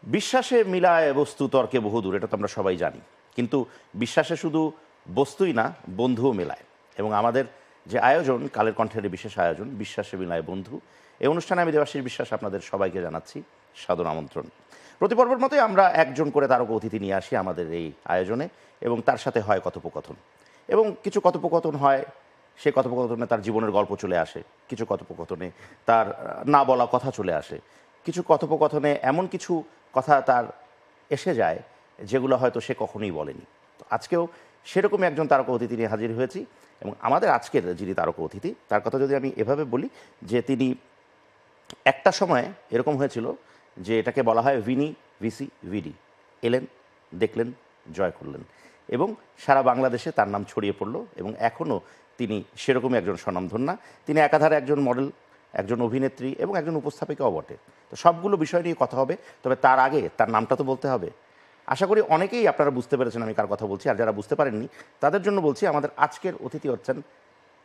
বিশ্বাসে মিলায় বস্তু তর্কে বহুদূর, এটা তো আমরা সবাই জানি। কিন্তু বিশ্বাসে শুধু বস্তুই না, বন্ধুও মেলায়। এবং আমাদের যে আয়োজন, কালের কণ্ঠের বিশেষ আয়োজন বিশ্বাসে মিলায় বন্ধু, এই অনুষ্ঠানে আমি দেবাশিস বিশ্বাস আপনাদের সবাইকে জানাচ্ছি সাদর আমন্ত্রণ। প্রতি পর্বের মতোই আমরা একজন করে তারকা অতিথি নিয়ে আসি আমাদের এই আয়োজনে, এবং তার সাথে হয় কথোপকথন। এবং কিছু কথোপকথন হয়, সে কথোপকথনে তার জীবনের গল্প চলে আসে, কিছু কথোপকথনে তার না বলা কথা চলে আসে, কিছু কথোপকথনে এমন কিছু কথা তার এসে যায় যেগুলো হয়তো সে কখনোই বলেনি। তো আজকেও সেরকমই একজন তারকা অতিথি নিয়ে হাজির হয়েছি। এবং আমাদের আজকের যিনি তারকা অতিথি, তার কথা যদি আমি এভাবে বলি যে তিনি একটা সময় এরকম হয়েছিল যে এটাকে বলা হয় ভিনি ভিসি ভিডি, এলেন, দেখলেন, জয় করলেন, এবং সারা বাংলাদেশে তার নাম ছড়িয়ে পড়ল। এবং এখনও তিনি সেরকমই একজন স্বনামধন্যা। তিনি একাধারে একজন মডেল, একজন অভিনেত্রী এবং একজন উপস্থাপিকাও বটে। তো সবগুলো বিষয় নিয়ে কথা হবে, তবে তার আগে তার নামটা তো বলতে হবে। আশা করি অনেকেই আপনারা বুঝতে পেরেছেন আমি কার কথা বলছি, আর যারা বুঝতে পারেননি তাদের জন্য বলছি, আমাদের আজকের অতিথি হচ্ছেন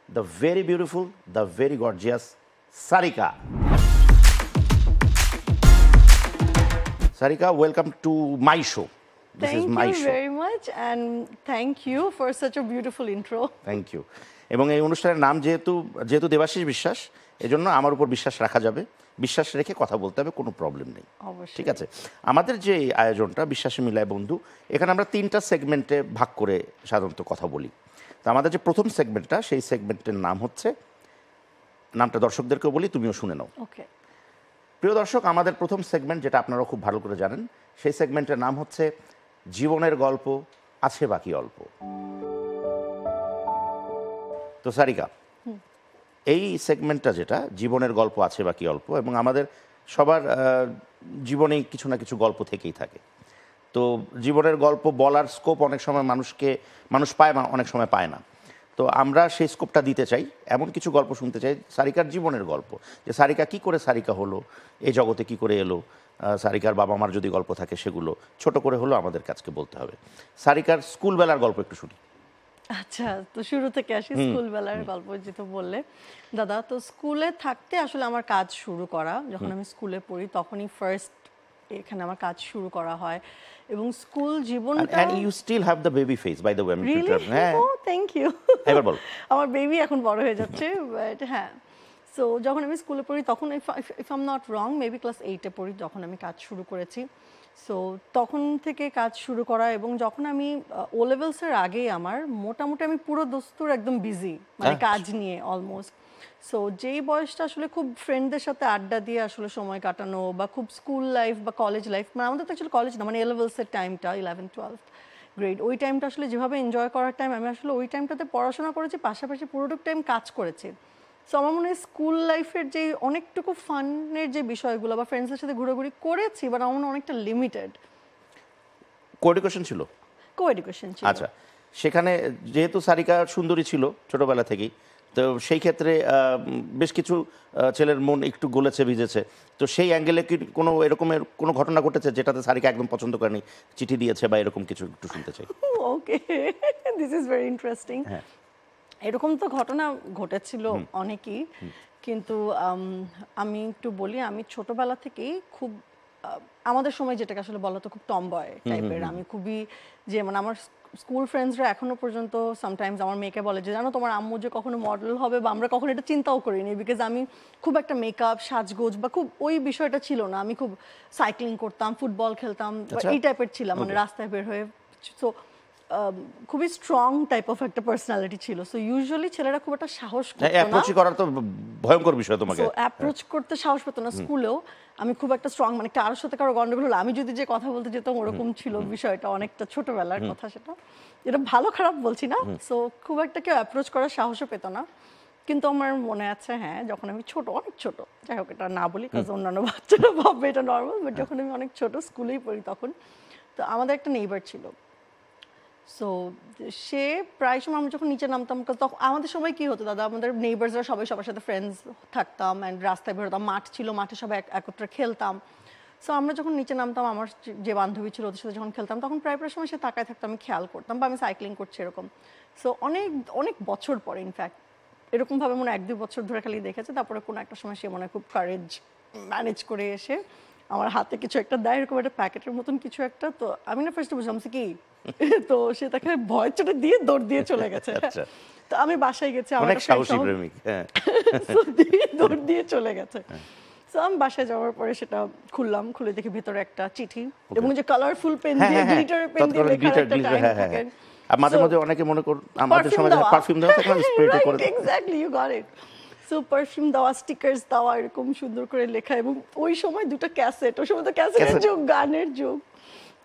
the very beautiful, the very gorgeous Sarika. Sarika, welcome to my show. This is my show. Thank you very much, and thank you for such a beautiful intro. Thank you. এবং এই অনুষ্ঠানের নাম যেহেতু দেবাশিস বিশ্বাস, এজন্য আমার উপর বিশ্বাস রাখা যাবে, বিশ্বাস রেখে কথা বলতে হবে, কোনো প্রবলেম নেই। ঠিক আছে। আমাদের যে আয়োজনটা বিশ্বাসে মিলায় বন্ধু, এখানে আমরা 3টা সেগমেন্টে ভাগ করে সাধারণত কথা বলি। তো আমাদের যে প্রথম সেগমেন্টটা, সেই সেগমেন্টের নাম হচ্ছে, নামটা দর্শকদেরকেও বলি, তুমিও শুনে নাও। ওকে। প্রিয় দর্শক, আমাদের প্রথম সেগমেন্ট, যেটা আপনারা খুব ভালো করে জানেন, সেই সেগমেন্টের নাম হচ্ছে জীবনের গল্প আছে বাকি অল্প। তো সারিকা, এই সেগমেন্টটা যেটা জীবনের গল্প আছে বাকি অল্প, এবং আমাদের সবার জীবনেই কিছু না কিছু গল্প থেকেই থাকে। তো জীবনের গল্প বলার স্কোপ অনেক সময় মানুষ পায়, অনেক সময় পায় না। তো আমরা সেই স্কোপটা দিতে চাই, এমন কিছু গল্প শুনতে চাই সারিকার জীবনের গল্প, যে সারিকা কী করে সারিকা হলো, এই জগতে কী করে এলো, সারিকার বাবা মার যদি গল্প থাকে সেগুলো ছোট করে হলো আমাদের কাছকে বলতে হবে। সারিকার স্কুলবেলার গল্প একটু শুনি। আচ্ছা, তো শুরু থেকে আসি। স্কুলবেলার গল্প যেটা বললে দাদা, তো স্কুলে থাকতে আসলে আমার কাজ শুরু করা, যখন আমি স্কুলে পড়ি তখনই ফার্স্ট এখানে আমার কাজ শুরু করা হয়। এবং স্কুল জীবনটা, and you still have the baby face by the way, হ্যাঁ, ও থ্যাংক ইউ। এবার বল। আমার বেবি এখন বড় হয়ে যাচ্ছে, বাট হ্যাঁ। সো যখন আমি স্কুলে পড়ি তখন, if I am not wrong, maybe class 8-এ পড়ি, যখন আমি কাজ শুরু করেছি। সো তখন থেকে কাজ শুরু করা, এবং যখন আমি ও লেভেলসের আগেই আমার মোটামুটি আমি পুরো দস্তুর একদম বিজি, মানে কাজ নিয়ে অলমোস্ট। সো যেই বয়সটা আসলে খুব ফ্রেন্ডদের সাথে আড্ডা দিয়ে আসলে সময় কাটানো, বা খুব স্কুল লাইফ বা কলেজ লাইফ, মানে আমাদের তো অ্যাকচুয়ালি কলেজ না, মানে এ লেভেলসের টাইমটা 11-12 গ্রেড, ওই টাইমটা আসলে যেভাবে এনজয় করার টাইম, আমি আসলে ওই টাইমটাতে পড়াশোনা করেছি, পাশাপাশি পুরোটুক টাইম কাজ করেছি। সো আমার মনে হয় স্কুল লাইফের যে অনেকটুকু ফানের যে বিষয়গুলো, বা ফ্রেন্ডসদের সাথে ঘোরাঘুরি করেছি, বাট আমার মনে হয় অনেকটা লিমিটেড। কো-এডুকেশন ছিল? কো-এডুকেশন ছিল। আচ্ছা, সেখানে যেহেতু সারিকা সুন্দরী ছিল ছোটবেলা থেকেই, তো সেই ক্ষেত্রে বেশ কিছু ছেলের মন একটু গলেছে, ভিজেছে। তো সেই অ্যাঙ্গেলে কি কোনো এরকমের কোনো ঘটনা ঘটেছে যেটাতে সারিকা একদম পছন্দ করেনি, চিঠি দিয়েছে বা এরকম কিছু একটু শুনতে চাই। ওকে, দিস ইজ ভেরি ইন্টারেস্টিং। এরকম তো ঘটনা ঘটেছিল অনেকই, কিন্তু আমি একটু বলি, আমি ছোটবেলা থেকেই খুব, আমাদের সময় যেটাকে আসলে বলা তো খুব টমবয় টাইপের, আমি খুবই, যে মানে আমার স্কুল ফ্রেন্ডসরা এখনো পর্যন্ত সামটাইমস আমার মেয়েকে বলে যে, জানো তোমার আম্মু যে কখনো মডেল হবে, বা আমরা কখনো এটা চিন্তাও করিনি, বিকজ আমি খুব একটা মেকআপ, সাজগোজ বা খুব ওই বিষয়টা ছিল না। আমি খুব সাইক্লিং করতাম, ফুটবল খেলতাম, এই টাইপের ছিলাম, মানে রাস্তায় বের হয়ে। সো খুবই স্ট্রং টাইপ অফ একটা পার্সোনালিটি ছিল। সো ইউজুয়ালি ছেলেরা খুব একটা সাহস করতো না, অ্যাপ্রোচ করার তো ভয়ঙ্কর বিষয়, তোমাকে অ্যাপ্রোচ করতে সাহস পেতো না। স্কুলেও আমি খুব একটা স্ট্রং, মানে কারোর সাথে কারো গন্ডগোল হলো আমি যদি যে কথা বলতে যেতাম, ওরকম ছিল বিষয়টা, অনেকটা ছোটবেলার কথা সেটা, এটা ভালো খারাপ বলছি না। সো খুব একটা কেউ অ্যাপ্রোচ করার সাহসও পেত না। কিন্তু আমার মনে আছে, হ্যাঁ, যখন আমি ছোট, অনেক ছোট, যাই হোক এটা না বলি কারণ অন্যান্য বাচ্চারা ভাববে এটা নর্মাল, বাট যখন আমি অনেক ছোট, স্কুলেই পড়ি তখন, তো আমাদের একটা নেইবার ছিল। সো সে প্রায় সময় আমরা যখন নিচে নামতাম, তখন আমাদের সময় কি হতো দাদা, আমাদের নেইবার্সরা সবাই সবার সাথে ফ্রেন্ডস থাকতাম, অ্যান্ড রাস্তায় বেরোতাম, মাঠ ছিল, মাঠে সবাই একত্রে খেলতাম। সো আমরা যখন নিচে নামতাম, আমার যে বান্ধবী ছিল ওদের সাথে যখন খেলতাম, তখন প্রায় সময় সে তাকায় থাকতো, আমি খেয়াল করতাম, বা আমি সাইক্লিং করছি এরকম। সো অনেক অনেক বছর পরে, ইনফ্যাক্ট এরকমভাবে মনে 1-2 বছর ধরে খালি দেখেছে, তারপরে কোনো একটা সময় সে মনে খুব কারেজ ম্যানেজ করে এসে আমার হাতে কিছু একটা দেয়, এরকম একটা প্যাকেটের মতন কিছু একটা। তো আমি না ফার্স্টে বুঝলাম কি, তো সে তাকে ভয় চোটে দিয়ে দৌড় দিয়ে চলে গেছে। আচ্ছা। তো আমি বাসায় গেছি, আমার অনেক একটা friend সাহসী সহ প্রেমিক। হ্যাঁ। so দিয়ে দৌড় দিয়ে চলে গেছে। তো আমি বাসায় যাওয়ার পরে সেটা খুললাম, খুলে দেখি ভেতরে একটা চিঠি এবং যে কালারফুল পেন হ্যাঁ, দিয়ে হ্যাঁ, হ্যাঁ। গ্লিটার পেন দিয়ে তৎকালীন লেখার glitter, একটা glitter, টাইম হ্যাঁ, হ্যাঁ, থাকে। হ্যাঁ। আর মাঝে So, মাঝে অনেকে মনে কর আমাদের সময় পারফিউম দেওয়া থাকে না, স্প্রেটা করে দেয়। Exactly, you got it. So perfume দেওয়া, স্টিকার্স দেওয়া, এরকম সুন্দর করে লেখা। এবং ওই সময় দুটো ক্যাসেট, ওই সময় তো ক্যাসেটের Cassette। যুগ, গানের যুগ।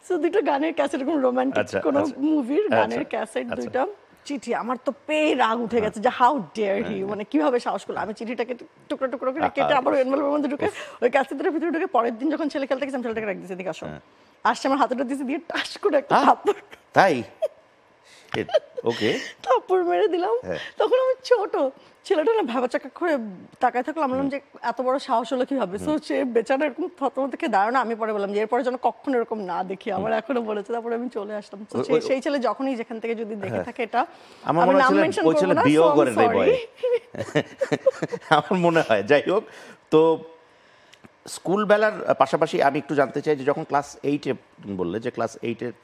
সো দুটো গানের ক্যাসেট, এরকম রোমান্টিক আচ্ছা, কোনো আচ্ছা। মুভির গানের আচ্ছা, ক্যাসেট আচ্ছা। দুইটা, চিঠি। আমার তো পেয়ে রাগ উঠে গেছে যে হাউ ডেয়ার হি, মানে কিভাবে সাহস করলো। আমি চিঠিটাকে টুকরো টুকরো করে কেটে আবার এনভেলপের মধ্যে ঢুকে ওই ক্যাসেটের ভিতরে ঢুকে পরের দিন যখন ছেলে খেলতে গেছে আমি ছেলেটাকে রাখ দিয়েছি, এদিকে আসো। আসছে আমার হাতেটা দিয়েছে, দিয়ে টাস করে একটা থাপ্পড় তাই? ওকে। থাপ্পড় মেরে দিলাম। তখন আমি ছোট, ছেলেটা না ভ্যাবাচাকা করে তাকায় থাকলো। আমি বললাম যে এত বড় সাহস হলো কিভাবে। সো সে বেচারা এরকম থতমত থেকে দাঁড়ানো। আমি পরে বললাম যে এরপরে যেন কখনো এরকম না দেখি, আমার এখনো বলেছে। তারপরে আমি চলে আসলাম। তো সেই ছেলে যখনই যেখান থেকে যদি দেখে থাকে এটা, আমার আমি মনে নাম হয় মেনশন ওই করব ছেলে না, বিয়েও so I'm করে নাই sorry। বয়ে। আমার মনে হয়। যাই হোক, তো স্কুল বেলার পাশাপাশি আমি একটু জানতে চাই যে যখন ক্লাস 8-এ বললে যে ক্লাস 8-এর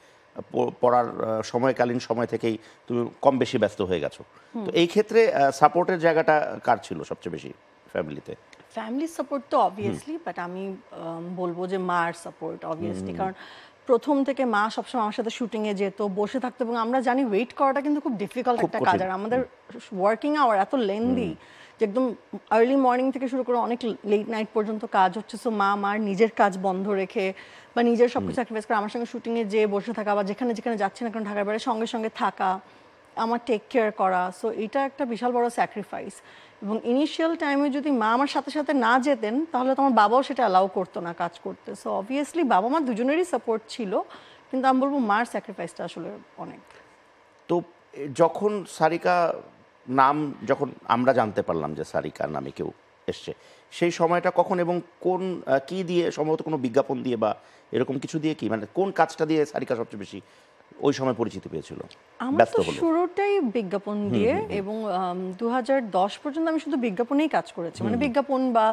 পড়ার সময়কালীন সময় থেকেই তুমি কম বেশি ব্যস্ত হয়ে গেছো, তো এই ক্ষেত্রে সাপোর্টের জায়গাটা কার ছিল সবচেয়ে বেশি ফ্যামিলিতে? ফ্যামিলি সাপোর্ট তো অবভিয়াসলি, বাট আমি বলবো যে মার সাপোর্ট অবভিয়াসলি। কারণ প্রথম থেকে মা সবসময় আমার সাথে শুটিং এ যেত, বসে থাকতো। এবং আমরা জানি ওয়েট করাটা কিন্তু খুব ডিফিকাল্ট খুব একটা কঠিন। কাজ। আর আমাদের ওয়ার্কিং আওয়ার এত লেন্দি যে একদম আর্লি মর্নিং থেকে শুরু করে অনেক লেট নাইট পর্যন্ত কাজ হচ্ছে। সো মা মার নিজের কাজ বন্ধ রেখে বা নিজের সবকিছু স্যাক্রিফাইস করে আমার সঙ্গে শুটিং এ যেয়ে বসে থাকা, বা যেখানে যেখানে যাচ্ছে না কারণ ঢাকার বাইরে সঙ্গে সঙ্গে থাকা, আমার টেক কেয়ার করা। সো এটা একটা বিশাল বড় স্যাক্রিফাইস। এবং ইনিশিয়াল টাইমে যদি মা আমার সাথে সাথে না যেতেন তাহলে তো আমার বাবাও সেটা অ্যালাউ করতো না কাজ করতে। সো অবভিয়াসলি বাবা মা দুজনেরই সাপোর্ট ছিল, কিন্তু আমি বলবো মার স্যাক্রিফাইসটা আসলে অনেক। তো যখন সারিকা নাম যখন আমরা জানতে পারলাম যে সারিকার নামে কেউ এসছে, সেই সময়টা কখন এবং কোন কি দিয়ে, সম্ভবত কোনো বিজ্ঞাপন দিয়ে বা এরকম কিছু দিয়ে, কি মানে কোন কাজটা দিয়ে সারিকা সবচেয়ে বেশি ওই সময় পরিচিতি পেয়েছিল, আমার ব্যস্ত তো হলো? শুরুটাই বিজ্ঞাপন দিয়ে। এবং 2010 পর্যন্ত আমি শুধু বিজ্ঞাপনেই কাজ করেছি, মানে বিজ্ঞাপন বা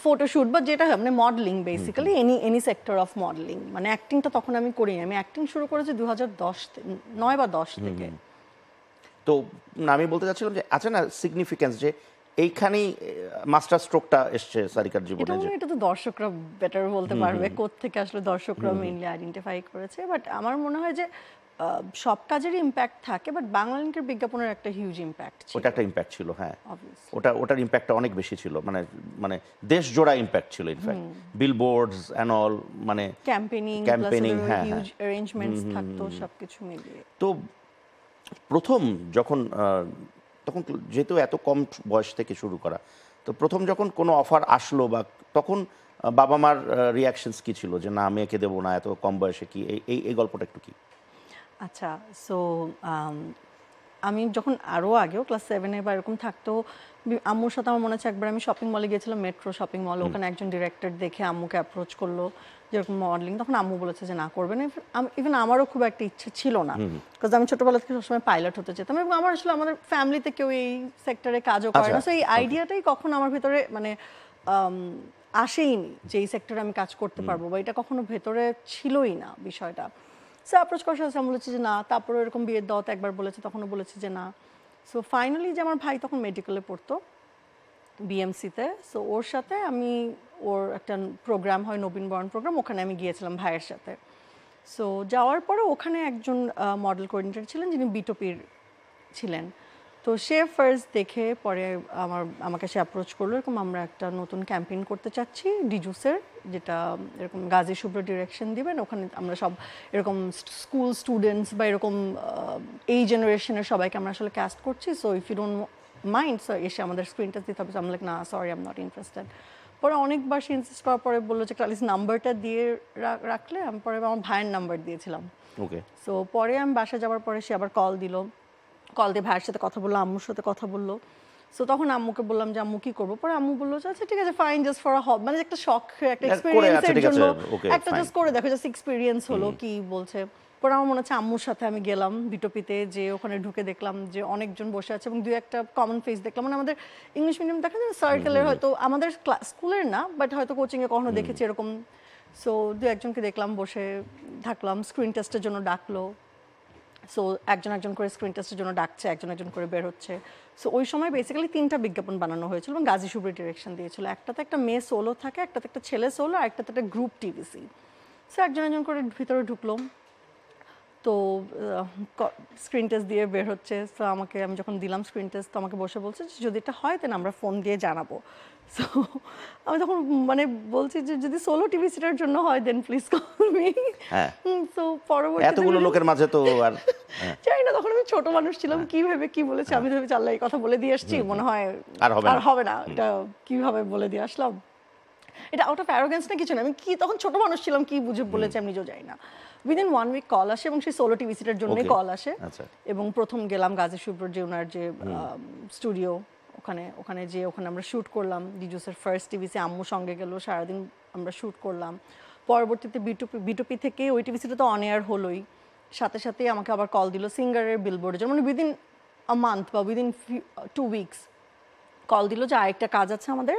ফটোশুট বা যেটা হয় মানে modelling, basically any sector of modelling. মানে অ্যাক্টিংটা তখন আমি করিনি, আমি অ্যাক্টিং শুরু করেছি 2009 বা 10 থেকে। তো আমি বলতে চাচ্ছিলাম যে আছে না সিগনিফিক্যান্স, যে এইখানেই মাস্টার স্ট্রোকটা এসছে সারিকার জীবনে। এটা যে এটা তো দর্শকরা বেটার বলতে পারবে কোত্থেকে আসলে দর্শকরা মেইনলি আইডেন্টিফাই করেছে। বাট আমার মনে হয় যে সব কাজেরই ইম্প্যাক্ট থাকে, বাট বাংলালিংকের বিজ্ঞাপনের একটা হিউজ ইম্প্যাক্ট ছিল। ওটা একটা ইম্প্যাক্ট ছিল, হ্যাঁ। Obviously। ওটার ইম্প্যাক্টটা অনেক বেশি ছিল, মানে মানে দেশ জোড়া ইম্প্যাক্ট ছিল ইনফ্যাক্ট, বিলবোর্ডস অ্যান্ড অল, মানে ক্যাম্পেইনিং হ্যাঁ, হিউজ অ্যারেঞ্জমেন্টস থাকতো, সবকিছু মিলিয়ে। তো প্রথম যখন তখন যেহেতু এত কম বয়স থেকে শুরু করা, তো প্রথম যখন কোনো অফার আসলো বা তখন বাবা মার রিয়াকশনস কি ছিল, যে না মেয়েকে দেবো না এত কম বয়সে, কি এই গল্পটা একটু কি? আচ্ছা, সো আমি যখন আরও আগেও ক্লাস 7-এ বা এরকম থাকতো, আম্মুর সাথে আমার মনে আছে একবার আমি শপিং মলে গিয়েছিলাম, মেট্রো শপিং মল। ওখানে একজন ডিরেক্টর দেখে আম্মুকে অ্যাপ্রোচ করলো যেরকম মডেলিং, তখন আম্মু বলেছে যে না করবে না। ইভেন আমারও খুব একটা ইচ্ছে ছিল না, বিকজ আমি ছোটবেলা থেকে সবসময় পাইলট হতে চেতাম। এবং আমার আসলে আমাদের ফ্যামিলিতে কেউ এই সেক্টরে কাজও করে না। সো এই আইডিয়াটাই কখনো আমার ভেতরে মানে আসেইনি যে এই সেক্টরে আমি কাজ করতে পারবো, বা এটা কখনো ভেতরে ছিলই না বিষয়টা। সো অ্যাপ্রোচ করার সাথে আমি বলেছি যে না, তারপরে এরকম বিয়ের দাওয়াতে একবার বলেছে, তখনও বলেছি যে না। সো ফাইনালি যে আমার ভাই তখন মেডিকেলে পড়তো বিএমসিতে, সো ওর সাথে আমি, ওর একটা প্রোগ্রাম হয় নবীনবরণ প্রোগ্রাম, ওখানে আমি গিয়েছিলাম ভাইয়ের সাথে। সো যাওয়ার পরে ওখানে একজন মডেল কোঅর্ডিনেটর ছিলেন যিনি বিটোপির ছিলেন। তো সে ফার্স্ট দেখে পরে আমাকে সে অ্যাপ্রোচ করলো, এরকম আমরা একটা নতুন ক্যাম্পেইন করতে চাচ্ছি ডিজুসের, যেটা এরকম গাজী শুভ্র ডিরেকশন দিবেন। ওখানে আমরা সব এরকম স্কুল স্টুডেন্টস বা এরকম এই জেনারেশনের সবাইকে আমরা আসলে ক্যাস্ট করছি। So if you don't mind, so এসে আমাদের স্ক্রিনটা দিতে হবে। আমি লাইক না sorry, I am not interested. পরে অনেকবার সে ইনসিস্ট করার পরে বললো যে অ্যাটলিস্ট নাম্বারটা দিয়ে রাখলে। আমি পরে আমার ভাইয়ের নাম্বার দিয়েছিলাম। ওকে। সো পরে আমি বাসায় যাওয়ার পরে সে আবার কল দিল, কল দিয়ে ভাইয়ের সাথে কথা বললো, আম্মুর সাথে কথা বললো। সো তখন আম্মুকে বললাম যে আম্মু কি করবো। পরে আম্মু বললো যে আচ্ছা ঠিক আছে ফাইন, জাস্ট ফর আ হব, মানে একটা শখ, একটা এক্সপেরিয়েন্সের জন্য একটা জাস্ট করে দেখো, জাস্ট এক্সপেরিয়েন্স হলো কি বলছে। পরে আমার মনে হচ্ছে আম্মুর সাথে আমি গেলাম বিটোপিতে, যে ওখানে ঢুকে দেখলাম যে অনেকজন বসে আছে এবং দুই একটা কমন ফেস দেখলাম। মানে আমাদের ইংলিশ মিডিয়াম দেখা যায় সার্কেলের, হয়তো আমাদের স্কুলের না, বাট হয়তো কোচিংয়ে কখনো দেখেছি এরকম সো দু একজনকে দেখলাম বসে থাকলাম, স্ক্রিন টেস্টের জন্য ডাকলো। সো একজন একজন করে স্ক্রিন টেস্টের জন্য ডাকছে, একজন একজন করে বের হচ্ছে। সো ওই সময় বেসিক্যালি 3টা বিজ্ঞাপন বানানো হয়েছিল এবং গাজী শুভ্র ডিরেকশন দিয়েছিল। একটাতে একটা মেয়ে সোলো থাকে, একটাতে একটা ছেলে সোলো, আর একটাতে একটা গ্রুপ টিভিসি। সো একজন একজন করে ভিতরে ঢুকলো। তো স্ক্রিন টেস্ট দিয়ে বের হচ্ছে। সো আমি যখন দিলাম স্ক্রিন টেস্ট, তো আমাকে বসে বলছে যে যদি এটা হয় তাহলে আমরা ফোন দিয়ে জানাবো। সো আমি তখন মানে বলছি যে যদি সোলো টিভি সিটার জন্য হয় দেন প্লিজ কল মি। হ্যাঁ, তো পরবর্তীতে এতগুলো লোকের মাঝে তো আর জানি না, তখন আমি ছোট মানুষ ছিলাম, কি ভেবে কি বলেছে। আমি ভেবেছি আল্লাহ এই কথা বলে দিয়ে আসছি, মনে হয় আর হবে না। এটা কিভাবে বলে দিয়ে আসলাম, এটা আউট অফ অ্যারোগেন্স না কিছু না। আমি কি তখন ছোট মানুষ ছিলাম, কি বুঝে বলেছে আমি নিজেও জানি না। উইদিন 1 উইক কল আসে এবং সেই সোলো টিভি সিটার জন্যই Okay. কল আসে। আচ্ছা। এবং প্রথম গেলাম গাজী শুভ্র যে ওনার যে স্টুডিও, ওখানে যে ওখানে আমরা শ্যুট করলাম। ডিজুসের ফার্স্ট টিভিসি আম্মু সঙ্গে গেল, সারাদিন আমরা শ্যুট করলাম। পরবর্তীতে বিটুপি থেকে ওই টিভিসিটা তো অন এয়ার হলোই, সাথে সাথেই আমাকে আবার কল দিল সিঙ্গারের বিলবোর্ডের জন্য। মানে উইদিন আ মান্থ বা উইদিন 2 উইকস কল দিল যে আরেকটা কাজ আছে আমাদের,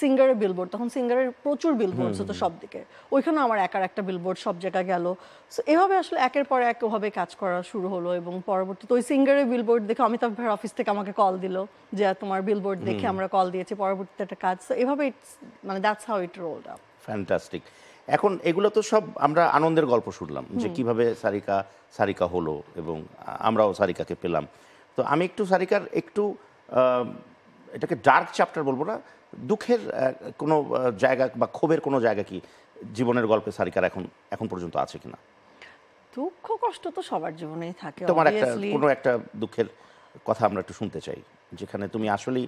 সিঙ্গারের বিলবোর্ড। তখন সিঙ্গারের প্রচুর বিলবোর্ডস হতো সব দিকে, ওইখানে আমার একার একটা বিলবোর্ড সব জায়গায় গেল। সো এভাবে আসলে একের পর এক ওভাবে কাজ করা শুরু হলো। এবং পরবর্তীতে ওই সিঙ্গারের বিলবোর্ড দেখে অমিতাভ ভাইয়ের অফিস থেকে আমাকে কল দিল যে তোমার বিলবোর্ড দেখে আমরা কল দিয়েছি, পরবর্তীতে একটা কাজ। সো এভাবে মানে that's how it rolled up. Fantastic. এখন এগুলো তো সব আমরা আনন্দের গল্প শুনলাম যে কিভাবে সারিকা হলো এবং আমরাও সারিকাকে পেলাম। তো আমি একটু সারিকার একটু এটাকে ডার্ক চ্যাপ্টার বলবো না, দুঃখের কোনো জায়গা বা ক্ষোভের কোনো জায়গা কি জীবনের গল্পে সারিকার এখন পর্যন্ত আছে কিনা? দুঃখ কষ্ট তো সবার জীবনেই থাকে তোমার একটা obviously। কোনো একটা দুঃখের কথা আমরা একটু শুনতে চাই, যেখানে তুমি আসলেই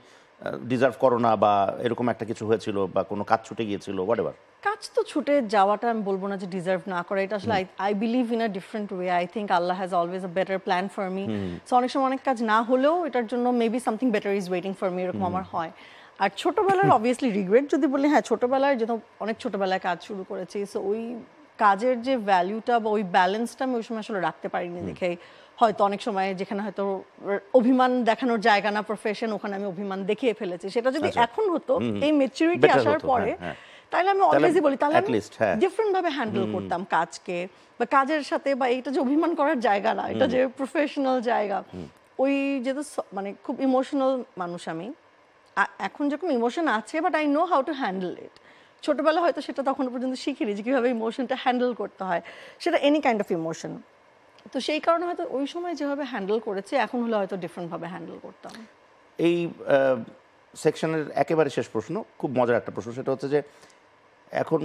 ডিজার্ভ করো না বা এরকম একটা কিছু হয়েছিল বা কোনো কাজ ছুটে গিয়েছিল, হোয়াটএভার। কাজ তো ছুটে যাওয়াটা আমি বলবো না যে ডিজার্ভ না করে, এটা আসলে I believe in a different way. I think Allah has always a better plan for me. So অনেক সময় অনেক কাজ না হলেও এটার জন্য maybe something better is waiting for me, এরকম আমার হয়। আর ছোটবেলার অবভিয়াসলি রিগ্রেট যদি বলি, হ্যাঁ ছোটবেলায় যেহেতু অনেক ছোটবেলায় কাজ শুরু করেছি, সো ওই কাজের যে ভ্যালুটা বা ওই ব্যালেন্সটা আমি ওই সময় আসলে রাখতে পারিনি দেখে হয়তো অনেক সময় যেখানে হয়তো অভিমান দেখানোর জায়গা না প্রফেশন, ওখানে আমি অভিমান দেখিয়ে ফেলেছি। সেটা যদি এখন হতো এই ম্যাচুরিটি Better আসার হতো, পরে, হ্যাঁ। তাহলে আমি অলওয়েজই বলি তাহলে at least, হ্যাঁ। ডিফারেন্ট ভাবে হ্যান্ডেল করতাম কাজকে বা কাজের সাথে। বা এটা যে অভিমান করার জায়গা না, এটা যে প্রফেশনাল জায়গা। ওই যেহেতু মানে খুব ইমোশনাল মানুষ আমি, এখন যেরকম ইমোশন আছে but I know how to handle ইট। ছোটবেলা হয়তো সেটা তখন পর্যন্ত শিখিনি যে কীভাবে ইমোশনটা হ্যান্ডেল করতে হয়, সেটা এনি কাইন্ড অফ ইমোশন। তো সেই কারণে হয়তো ওই সময় যেভাবে হ্যান্ডেল করেছি এখন হলে হয়তো ডিফারেন্টভাবে হ্যান্ডেল করতাম। এই সেকশনের একেবারে শেষ প্রশ্ন, খুব মজার একটা প্রশ্ন, সেটা হচ্ছে যে এখন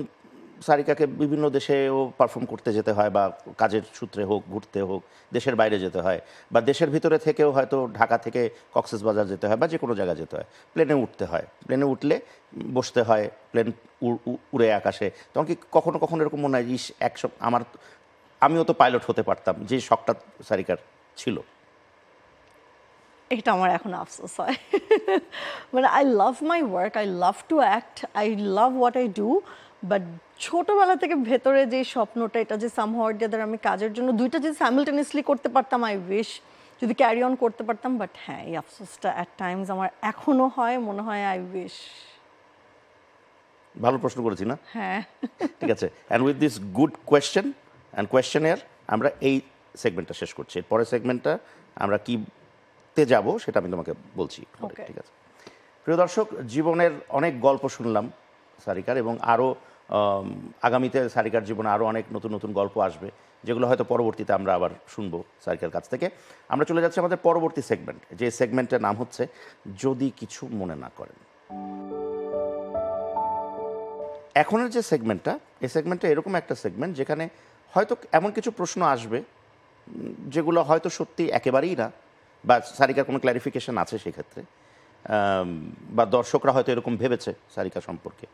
সারিকাকে বিভিন্ন দেশেও পারফর্ম করতে যেতে হয়, বা কাজের সূত্রে হোক, ঘুরতে হোক, দেশের বাইরে যেতে হয়, বা দেশের ভিতরে থেকেও হয়তো ঢাকা থেকে কক্সবাজার যেতে হয় বা যে কোনো জায়গায় যেতে হয়, প্লেনে উঠতে হয়। প্লেনে উঠলে বসতে হয়, প্লেন উড়ে আকাশে। তখন কি কখনো কখনো এরকম মনে হয় ইস আমিও তো পাইলট হতে পারতাম, যে শখটা সারিকার ছিল? এটা আমার এখন আফসোস হয়। মানে I love my work, I love to act, I love what I do, but ছোটবেলা থেকে ভেতরে যে স্বপ্নটা, এটা যে সামহাউ অর দি আদার আমি কাজের জন্য দুইটা যদি সাইমালটেনিয়াসলি করতে পারতাম, আই উইশ যদি ক্যারি অন করতে পারতাম। বাট হ্যাঁ, এই আফসোসটা অ্যাট টাইমস আমার এখনো হয়, মনে হয় আই উইশ। ভালো প্রশ্ন করেছি না? হ্যাঁ। ঠিক আছে, and with this good question and কোয়েশ্চেনের আমরা এই সেগমেন্টটা শেষ করছি। পরের সেগমেন্টটা আমরা কিতে যাব সেটা আমি তোমাকে বলছি। Okay. ঠিক আছে প্রিয় দর্শক, জীবনের অনেক গল্প শুনলাম সারিকার, এবং আরও আগামীতে সারিকার জীবনে আরও অনেক নতুন নতুন গল্প আসবে, যেগুলো হয়তো পরবর্তীতে আমরা আবার শুনবো সারিকার কাছ থেকে। আমরা চলে যাচ্ছি আমাদের পরবর্তী সেগমেন্ট, যে সেগমেন্টের নাম হচ্ছে যদি কিছু মনে না করেন। এখনের যে সেগমেন্টটা, এই সেগমেন্টটা এরকম একটা সেগমেন্ট যেখানে হয়তো এমন কিছু প্রশ্ন আসবে যেগুলো হয়তো সত্যি একেবারেই না, বা সারিকার কোনো ক্ল্যারিফিকেশন আছে সেক্ষেত্রে, বা দর্শকরা হয়তো এরকম ভেবেছে সারিকা সম্পর্কে,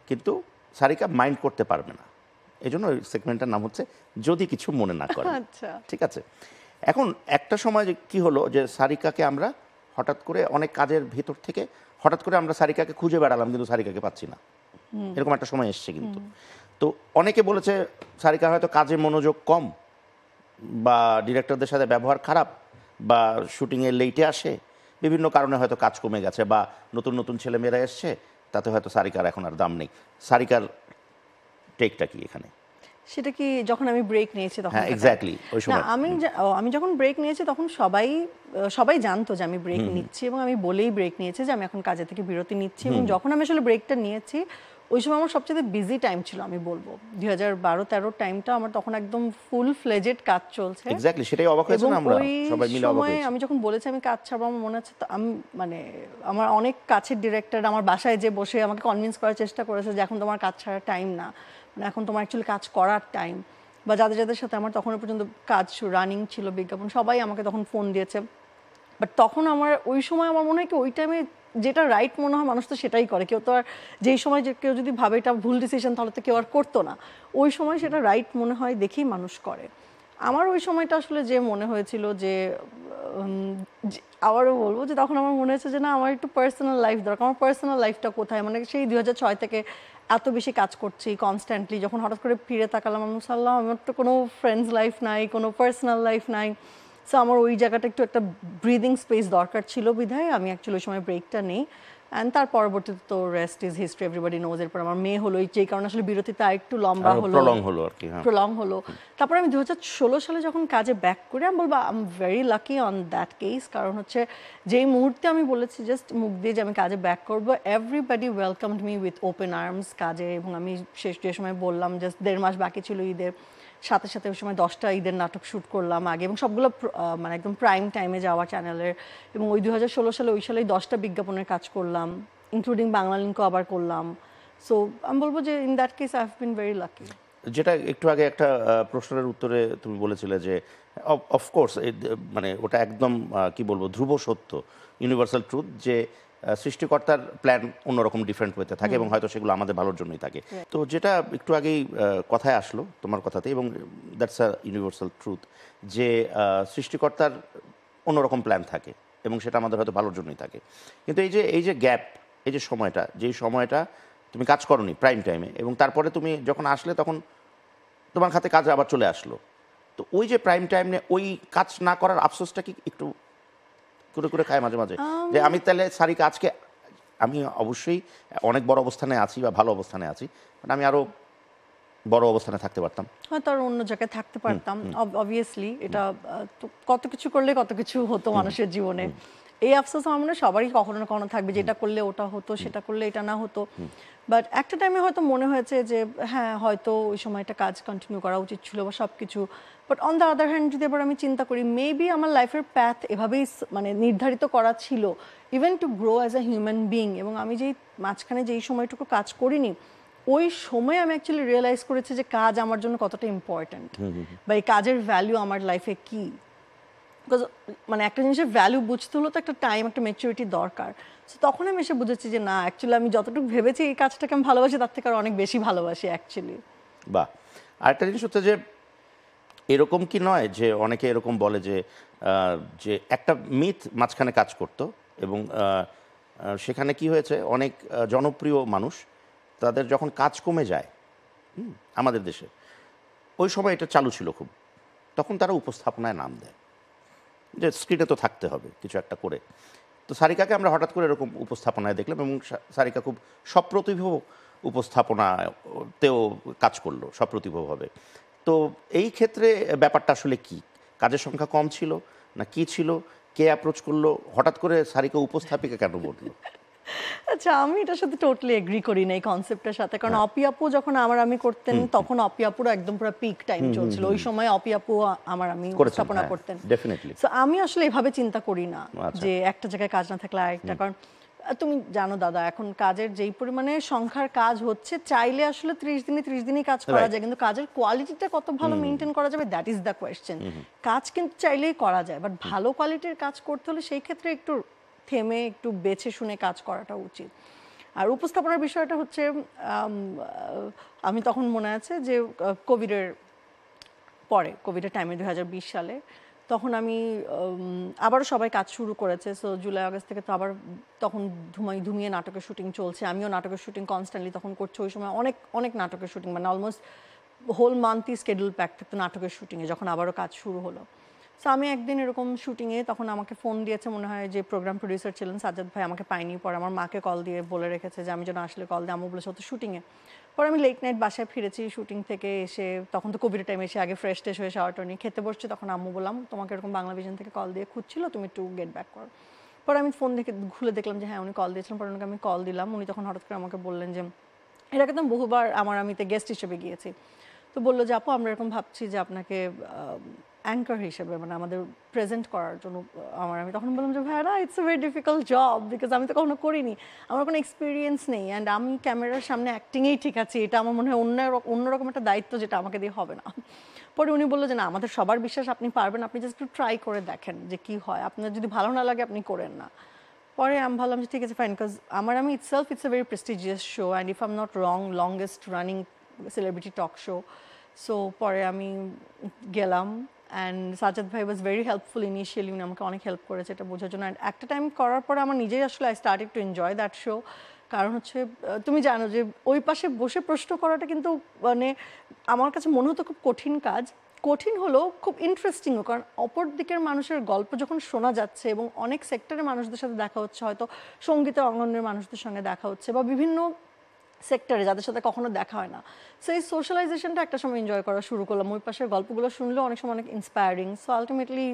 কিন্তু সারিকা মাইন্ড করতে পারবে না। এই জন্য ওই সেগমেন্টটার নাম হচ্ছে যদি কিছু মনে না করেন। আচ্ছা। ঠিক আছে, এখন একটা সময় কি হলো যে সারিকাকে আমরা হঠাৎ করে অনেক কাজের ভিতর থেকে হঠাৎ করে আমরা সারিকাকে খুঁজে বেড়ালাম, কিন্তু সারিকাকে পাচ্ছি না, এরকম একটা সময় এসছে। কিন্তু তো অনেকে বলেছে সারিকার হয়তো কাজে মনোযোগ কম, বা ডিরেক্টরদের সাথে ব্যবহার খারাপ, বা শুটিংয়ে লেটে আসে, বিভিন্ন কারণে হয়তো কাজ কমে গেছে, বা নতুন নতুন ছেলেমেয়েরা এসছে, তাতে হয়তো সারিকার এখন আর দাম নেই। সারিকার টেকটা কি এখানে? সেটা কি যখন আমি ব্রেক নিয়েছি তখন? হ্যাঁ, এক্স্যাক্টলি ওই না, সময়। আমি যখন ব্রেক নিয়েছি তখন সবাই জানতো যে আমি ব্রেক নিচ্ছি, এবং আমি বলেই ব্রেক নিয়েছি যে আমি এখন কাজে থেকে বিরতি নিচ্ছি। এবং যখন আমি আসলে ব্রেকটা নিয়েছি ওই সময় আমার সবচেয়ে বিজি টাইম ছিল, আমি বলবো 2012-13 টাইমটা আমার তখন একদম ফুল ফ্লেজেড কাজ চলছে। এক্স্যাক্টলি সেটাই অবাক হয়েছে এবং না আমরা ওই সবাই মিলে অবাক সময় হয়েছি। আমি যখন বলেছি আমি কাজ ছাড়বো, আমার মনে হচ্ছে আমি মানে আমার অনেক কাছের ডিরেক্টর আমার বাসায় যে বসে আমাকে কনভিন্স করার চেষ্টা করেছে যে এখন তোমার কাজ ছাড়ার টাইম না, মানে এখন তোমার অ্যাকচুয়ালি কাজ করার টাইম। বা যাদের যাদের সাথে আমার তখন পর্যন্ত কাজ রানিং ছিল, বিজ্ঞাপন, সবাই আমাকে তখন ফোন দিয়েছে। বাট তখন আমার ওই সময় আমার মনে হয় কি ওই টাইমে যেটা রাইট মনে হয় মানুষ তো সেটাই করে। কেউ তো আর যেই সময় যে কেউ যদি ভাবে এটা ভুল ডিসিশন তাহলে তো কেউ আর করতো না। ওই সময় সেটা রাইট মনে হয় দেখেই মানুষ করে। আমার ওই সময়টা আসলে যে মনে হয়েছিল যে আবারও বলবো যে তখন আমার মনে হয়েছে যে না, আমার একটু পার্সোনাল লাইফ দরকার। আমার পার্সোনাল লাইফটা কোথায়, মানে সেই 2006 থেকে এত বেশি কাজ করছি কনস্ট্যান্টলি, যখন হঠাৎ করে ফিরে তাকালাম আমি সাল্লাহ আমার তো কোনো ফ্রেন্ডস লাইফ নাই, কোনো পার্সোনাল লাইফ নাই। সো আমার ওই জায়গাটা একটু একটা ব্রিদিং স্পেস দরকার ছিল বিধায় আমি অ্যাকচুয়ালি ওই সময় ব্রেকটা নেই। অ্যান্ড তার পরবর্তীতে তো rest is history, everybody knows. এরপর আমার মেয়ে হলো, যেই কারণে আসলে বিরতিটা একটু লম্বা হলো, প্রলং হলো আর কি। হ্যাঁ, প্রলং হলো। তারপরে আমি 2016 সালে যখন কাজে ব্যাক করি আমি বলবো I am very lucky on that case. কারণ হচ্ছে যেই মুহূর্তে আমি বলেছি জাস্ট মুখ দিয়ে যে আমি কাজে ব্যাক করবো, everybody welcomed me with open arms কাজে। এবং আমি শেষ যে সময় বললাম জাস্ট 1.5 মাস বাকি ছিল ঈদের, সাথে সাথে ওই সময় 10টা ঈদের নাটক শ্যুট করলাম আগে, এবং সবগুলো মানে একদম প্রাইম টাইমে যাওয়া চ্যানেলের। এবং ওই 2016 সালে ওই সালেই 10টা বিজ্ঞাপনের কাজ করলাম, ইনক্লুডিং বাংলালিংকও আবার করলাম। সো আমি বলবো যে in that case I have been very lucky. যেটা একটু আগে একটা প্রশ্নের উত্তরে তুমি বলেছিলে যে অফকোর্স মানে ওটা একদম কি বলবো ধ্রুব সত্য, ইউনিভার্সাল ট্রুথ, যে সৃষ্টিকর্তার প্ল্যান অন্যরকম ডিফারেন্ট হতে থাকে এবং হয়তো সেগুলো আমাদের ভালোর জন্যই থাকে। তো যেটা একটু আগেই কথায় আসলো তোমার কথাতে, এবং দ্যাটস আ ইউনিভার্সাল ট্রুথ, যে সৃষ্টিকর্তার অন্যরকম প্ল্যান থাকে এবং সেটা আমাদের হয়তো ভালোর জন্যই থাকে। কিন্তু এই যে গ্যাপ, এই যে সময়টা, যেই সময়টা তুমি কাজ করোনি প্রাইম টাইমে, এবং তারপরে তুমি যখন আসলে তখন তোমার হাতে কাজ আবার চলে আসলো, তো ওই যে প্রাইম টাইম নিয়ে ওই কাজ না করার আফসোসটা কি একটু করে করে খায় মাঝে মাঝে? যে আমি তাহলে সারিকা আজকে, আমি অবশ্যই অনেক বড় অবস্থানে আছি বা ভালো অবস্থানে আছি, বাট আমি আরো বড় অবস্থানে থাকতে পারতাম। হয়তো আর অন্য জায়গায় থাকতে পারতাম। অবভিয়াসলি এটা তো কত কিছু করলে কত কিছু হতো মানুষের জীবনে। এই আফসোস আমার মনে হয় সবারই কখনো না কখনো থাকবে, যেটা করলে ওটা হতো, সেটা করলে এটা না হতো। বাট একটা টাইমে হয়তো মনে হয়েছে যে হ্যাঁ হয়তো ওই সময়টা কাজ কন্টিনিউ করা উচিত ছিল বা সব কিছু। But on the other hand যদি এবার আমি চিন্তা করি, মেবি আমার লাইফের প্যাথ এভাবেই মানে নির্ধারিত করা ছিল, even to grow as a human being. এবং আমি যেই মাঝখানে যেই সময়টুকু কাজ করিনি, ওই সময় আমি অ্যাকচুয়ালি রিয়েলাইজ করেছি যে কাজ আমার জন্য কতটা ইম্পর্ট্যান্ট, বা এই কাজের ভ্যালু আমার লাইফে কি। বিকজ মানে একটা জিনিসের ভ্যালু বুঝতে হলো তো একটা টাইম, একটা ম্যাচুরিটি দরকার। সো তখন আমি এসে বুঝেছি যে না, অ্যাকচুয়ালি আমি যতটুকু ভেবেছি এই কাজটাকে আমি ভালোবাসি তার থেকে আর অনেক বেশি ভালোবাসি অ্যাকচুয়ালি। বা আরেকটা জিনিস হচ্ছে যে এরকম কি নয় যে অনেকে এরকম বলে যে যে একটা মিথ মাঝখানে কাজ করতো, এবং সেখানে কি হয়েছে, অনেক জনপ্রিয় মানুষ তাদের যখন কাজ কমে যায় আমাদের দেশে, ওই সময় এটা চালু ছিল খুব, তখন তারা উপস্থাপনায় নাম দেয় যে স্ক্রিনে তো থাকতে হবে কিছু একটা করে। তো সারিকাকে আমরা হঠাৎ করে এরকম উপস্থাপনায় দেখলাম, এবং সারিকা খুব সপ্রতিভ উপস্থাপনাতেও কাজ করলো সপ্রতিভভাবে। তো এই ক্ষেত্রে ব্যাপারটা আসলে কি, কাজের সংখ্যা কম ছিল না কি ছিল, কে অ্যাপ্রোচ করলো, হঠাৎ করে সারিকা উপস্থাপিকা কেন বললো? আচ্ছা, আমি এটার সাথে টোটালি এগ্রি করি না এই কনসেপ্টের সাথে। কারণ অপি আপু যখন আমি করতেন তখন অপি আপুর একদম পুরো পিক টাইম চলছিল। ওই সময় অপি আপু আমি উপস্থাপনা করতেন। ডেফিনেটলি। সো আমি আসলে এভাবে চিন্তা করি না যে একটা জায়গায় কাজ না থাকলে আরেকটা। কারণ তুমি জানো দাদা, এখন কাজের যেই পরিমাণে সংখ্যার কাজ হচ্ছে, চাইলে আসলে 30 দিনই কাজ করা যায়, কিন্তু কাজের কোয়ালিটিটা কত ভালো মেনটেন করা যাবে, দ্যাট ইজ দ্য কোয়েশ্চেন। কাজ কিন্তু চাইলেই করা যায়, বাট ভালো কোয়ালিটির কাজ করতে হলে সেই ক্ষেত্রে একটু থেমে একটু বেছে শুনে কাজ করাটা উচিত। আর উপস্থাপনার বিষয়টা হচ্ছে আমি তখন মনে আছে যে কোভিডের টাইমে 2020 সালে তখন আমি আবারও সবাই কাজ শুরু করেছে। সো জুলাই আগস্ট থেকে তো আবার তখন ধুমিয়ে নাটকের শুটিং চলছে, আমিও নাটকের শুটিং কনস্ট্যান্টলি তখন করছি। ওই সময় অনেক অনেক নাটকের শুটিং, মানে অলমোস্ট হোল মান্থই স্কেডিউল প্যাক থাকতো নাটকের শুটিংয়ে যখন আবারও কাজ শুরু হলো। সো আমি একদিন এরকম শুটিংয়ে তখন আমাকে ফোন দিয়েছে মনে হয় যে প্রোগ্রাম প্রডিউসার ছিলেন সাজ্জাদ ভাই, আমাকে পাইনি, পরে আমার মাকে কল দিয়ে বলে রেখেছে যে আমি যেন আসলে কল দিই। আমি বলেছি তো শুটিংয়ে। পরে আমি লেট নাইট বাসায় ফিরেছি শুটিং থেকে এসে, তখন তো কোভিড টাইম, এসে আগে ফ্রেশ ট্রেশ হয়ে শাওয়ার নিয়ে খেতে বসছি, তখন আম্মু বললাম তোমাকে এরকম বাংলা ভিশন থেকে কল দিয়ে খুঁজছিল, তুমি একটু গেট ব্যাক করো। পরে আমি ফোন দেখে খুলে দেখলাম যে হ্যাঁ উনি কল দিয়েছিলেন, পরে ওনাকে আমি কল দিলাম, উনি তখন হঠাৎ করে আমাকে বললেন যে এর আগে তো আমি বহুবার আমিতে গেস্ট হিসেবে গিয়েছি, তো বললো যে আপু আমরা এরকম ভাবছি যে আপনাকে অ্যাঙ্কার হিসেবে মানে আমাদের প্রেজেন্ট করার জন্য। আমি তখন বললাম যে ভাইরা it's a very difficult job, because আমি তো কখনো করিনি, আমার কোনো এক্সপিরিয়েন্স নেই, অ্যান্ড আমি ক্যামেরার সামনে অ্যাক্টিংয়েই ঠিক আছে, এটা আমার মনে হয় অন্যরকম একটা দায়িত্ব যেটা আমাকে দিয়ে হবে না। পরে উনি বললো যে না আমাদের সবার বিশ্বাস আপনি পারবেন, আপনি জাস্ট একটু ট্রাই করে দেখেন যে কি হয়, আপনার যদি ভালো না লাগে আপনি করেন না। পরে আমি ভাবলাম যে ঠিক আছে ফাইন, বিকজ আমি itself it's a very prestigious show, and if I am not wrong longest running celebrity talk show. So পরে আমি গেলাম, অ্যান্ড সাজ্জাদ ভাই ওয়াজ ভেরি হেল্পফুল ইনিশিয়ালি, উনি আমাকে অনেক হেল্প করেছে এটা বোঝার জন্য। অ্যান্ড একটা টাইম করার পরে আমার নিজেই আসলে I started to enjoy that show. কারণ হচ্ছে তুমি জানো যে ওই পাশে বসে প্রশ্ন করাটা কিন্তু মানে আমার কাছে মনে হতো খুব কঠিন কাজ, কঠিন হলো খুব ইন্টারেস্টিংও, কারণ অপর দিকের মানুষের গল্প যখন শোনা যাচ্ছে এবং অনেক সেক্টরের মানুষদের সাথে দেখা হচ্ছে, হয়তো সঙ্গীতের অঙ্গনের মানুষদের সঙ্গে দেখা হচ্ছে বা বিভিন্ন সেক্টরে যাদের সাথে কখনো দেখা হয় না, সো এই সোশ্যালাইজেশনটা একটা সময় এনজয় করা শুরু করলাম, ওই পাশের গল্পগুলো শুনলেও অনেক সময় অনেক ইন্সপায়ারিং, সো আলটিমেটলি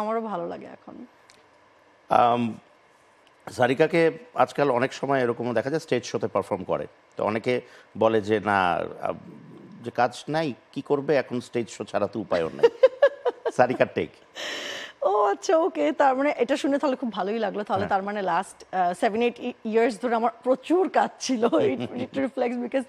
আমারও ভালো লাগে এখন। সারিকাকে আজকাল অনেক সময় এরকমও দেখা যায় স্টেজ শোতে পারফর্ম করে, তো অনেকে বলে যে না যে কাজ নাই কি করবে এখন, স্টেজ শো ছাড়া তো উপায়ও নেই। সারিকার টেক। ও আচ্ছা, ওকে, তার মানে এটা শুনে তাহলে খুব ভালোই লাগলো, তাহলে তার মানে লাস্ট 7-8 ইয়ার্স ধরে আমার প্রচুর কাজ ছিল, ইট রিফ্লেক্টস, বিকজ